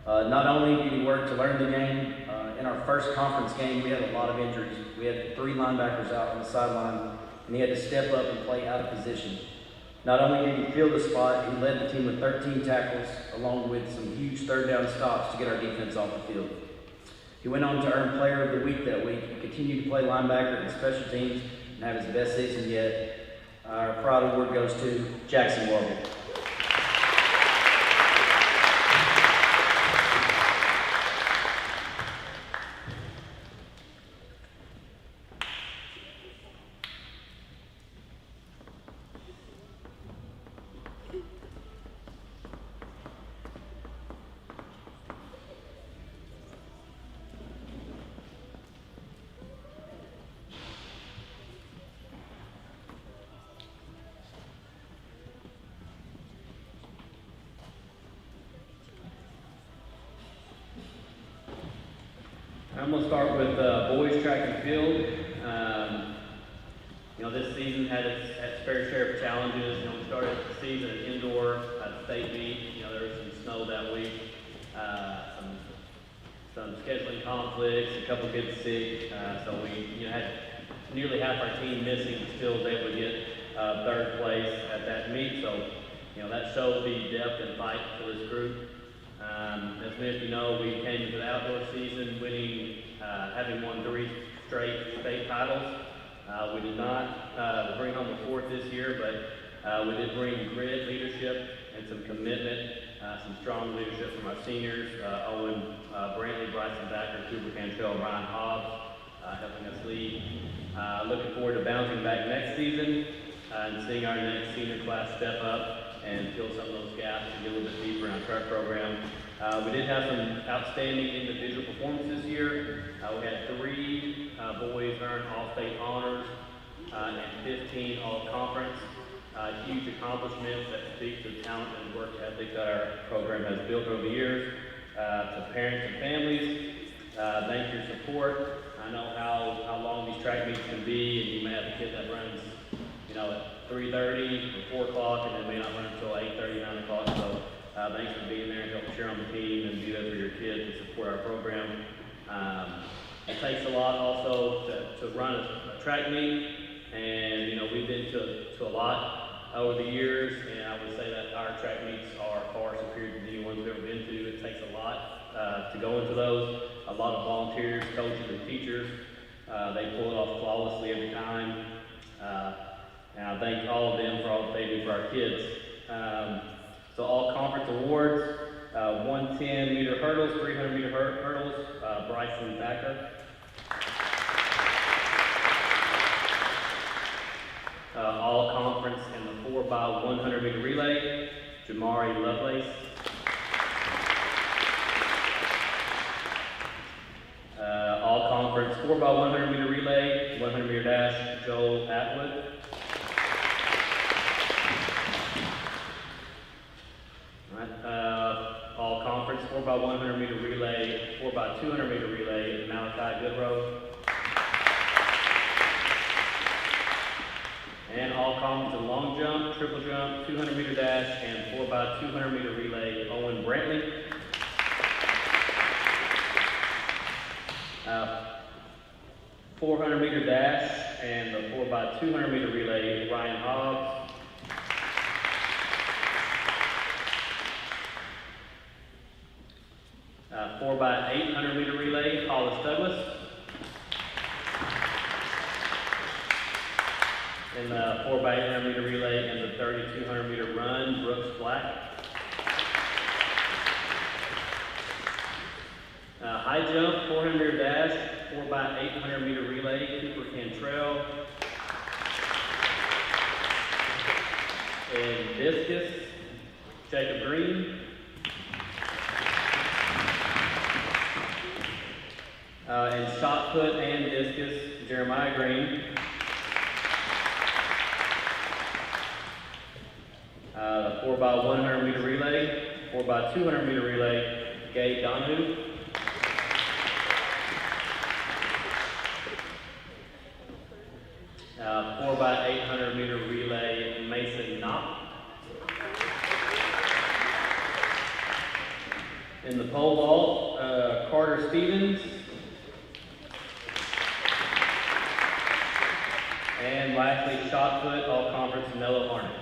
Not only did he work to learn the game, in our first conference game we had a lot of injuries. We had 3 linebackers out on the sideline, and he had to step up and play out of position. Not only did he fill the spot, he led the team with 13 tackles, along with some huge third down stops to get our defense off the field. He went on to earn Player of the Week that week. He continued to play linebacker and special teams and have his best season yet. Our Pride Award goes to Jackson Warble. I'm going to start with boys track and field. This season had its fair share of challenges. We started the season at indoor at the state meet. There was some snow that week, some scheduling conflicts, a couple kids sick. So we had nearly half our team missing, still was able to get third place at that meet. So that showed the depth and fight for this group. As many of you know, we came into the outdoor season winning, having won 3 straight state titles. We did not bring home the 4th this year, but we did bring grit, leadership, and some commitment, some strong leadership from our seniors, Owen Brantley, Bryson Backer, Cooper Cantrell, Ryan Hobbs, helping us lead. Looking forward to bouncing back next season and seeing our next senior class step up and fill some of those gaps and get a little bit deeper in our track program. We did have some outstanding individual performances this year. We had 3 boys earn All-State honors and 15 All-Conference. Huge accomplishments that speak to the talent and work ethic that our program has built over the years. To parents and families, thank you for your support. I know how long these track meets can be, and you may have a kid that runs at 3:30 or 4 o'clock, and then may not run until 8:30, 9 o'clock. So thanks for being there and helping cheer on the team and be there for your kids and support our program. It takes a lot also to run a track meet, and we've been to a lot over the years, and I would say that our track meets are far superior to any ones we've ever been to. It takes a lot to go into those. A lot of volunteers, coaches, and teachers. They pull it off flawlessly every time. And I thank all of them for all that they do for our kids. So all conference awards, 110-meter hurdles, 300-meter hurdles, Bryson Backer. All conference in the 4x100-meter relay, Jamari Lovelace. All conference 4x100-meter relay, 100-meter dash, Joel Atwood. All conference 4x100-meter relay, 4x200-meter relay, Malachi Goodrow. And all conference in long jump, triple jump, 200-meter dash, and 4x200-meter relay, Owen Brantley. 400-meter dash and the 4x200-meter relay, Ryan Hobbs. 4x800-meter relay, Hollis Douglas. In the 4x800-meter relay and the 3,200-meter run, Brooks Black. High jump, 400-meter dash, 4x800-meter relay, Cooper Cantrell. And discus, Jacob Green. And shot put and discus, Jeremiah Green. 4x100-meter relay, 4x200-meter relay, Gabe Donahue. 4x800 meter relay, Mason Knopp. In the pole vault, Carter Stevens. And lastly, shot put, all conference, Noah Harnett.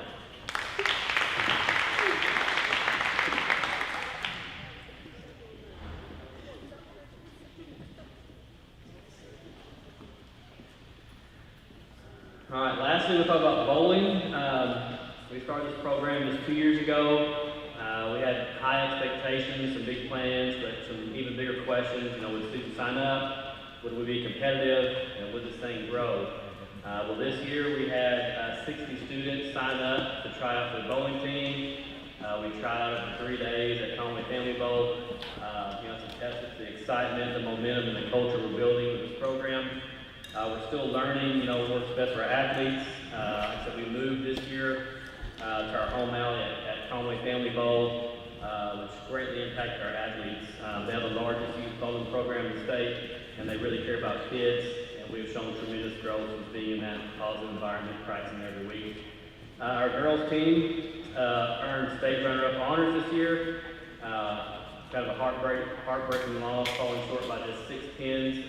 All right, lastly, we'll talk about bowling. We started this program just 2 years ago. We had high expectations, some big plans, but some even bigger questions. You know, would students sign up? Would we be competitive? And would this thing grow? Well, this year we had 60 students sign up to try out for the bowling team. We tried out for 3 days at Conway Family Bowl. You know, it's a testament to the excitement, the momentum, and the culture we're building with this program. We're still learning, you know, what works best for our athletes. So we moved this year to our home alley at Conway Family Bowl, which greatly impacted our athletes. They have the largest youth bowling program in the state, and they really care about kids. And we've shown tremendous growth with being in that positive environment, practicing every week. Our girls team earned state runner-up honors this year. Kind of a heartbreaking loss, falling short by just 6 pins.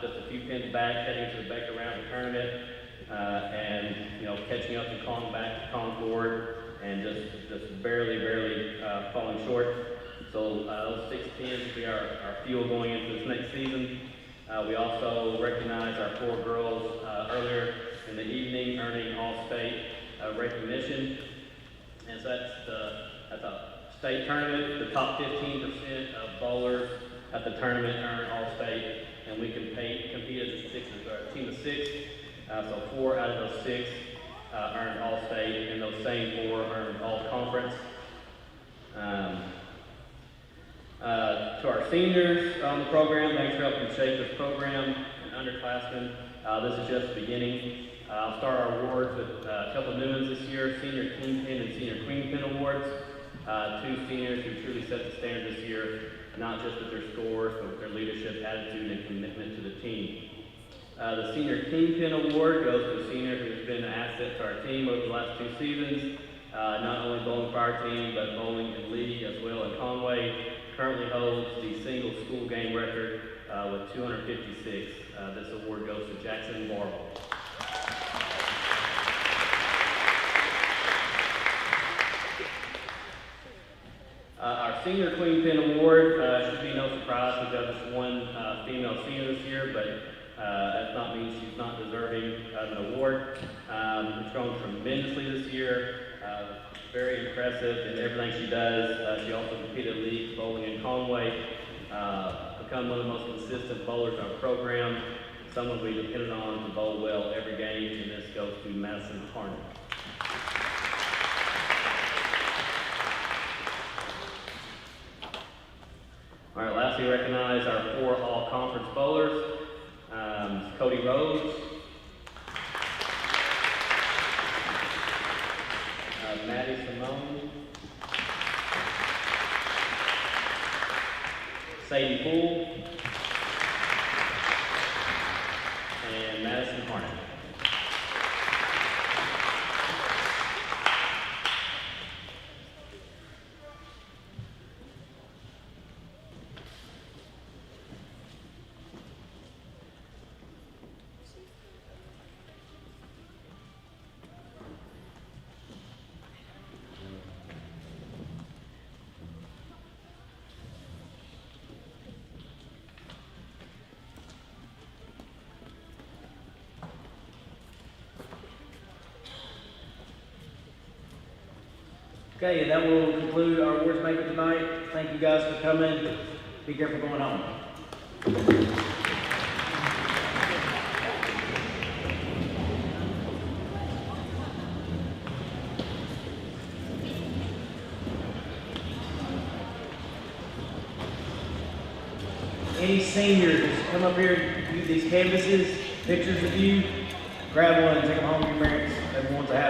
Just a few pins back, heading to the Becker round of the tournament, and you know, catching up and calling back to Concord, and just barely falling short. So those 6 pins will be our fuel going into this next season. We also recognize our 4 girls earlier in the evening, earning All-State recognition, and so that's a state tournament. The top 15% of bowlers at the tournament earn All-State. And we compete as a team of 6. So 4 out of those 6 earned All-State, and those same 4 earned All-Conference. To our seniors on the program, thanks for helping shape this program, and underclassmen. This is just the beginning. I'll start our awards with a couple new ones this year: Senior Kingpin and Senior Queenpin Awards. 2 seniors who truly set the standard this year, not just with their scores, but with their leadership, attitude, and commitment to the team. The Senior Kingpin Award goes to a senior who's been an asset to our team over the last 2 seasons, not only bowling for our team, but bowling in league as well in Conway. Currently holds the single school game record with 256. This award goes to Jackson Marble. Our Senior Queenpin Award should be no surprise. We've got just 1 female senior this year, but that not mean she's not deserving of an award. She's grown tremendously this year. Very impressive in everything she does. She also competed league bowling in Conway. Become one of the most consistent bowlers in our program. Someone we depended on to bowl well every game, and this goes to Madison Harnett. All right, lastly, recognize our 4 all-conference bowlers. Cody Rhodes, Maddie Simone, Sadie Poole, and Madison Harnett. Okay, and that will conclude our awards banquet tonight. Thank you guys for coming. Be careful going home. Any seniors, come up here and use these canvases, pictures of you, grab one and take them home to your parents. Everyone's a happy.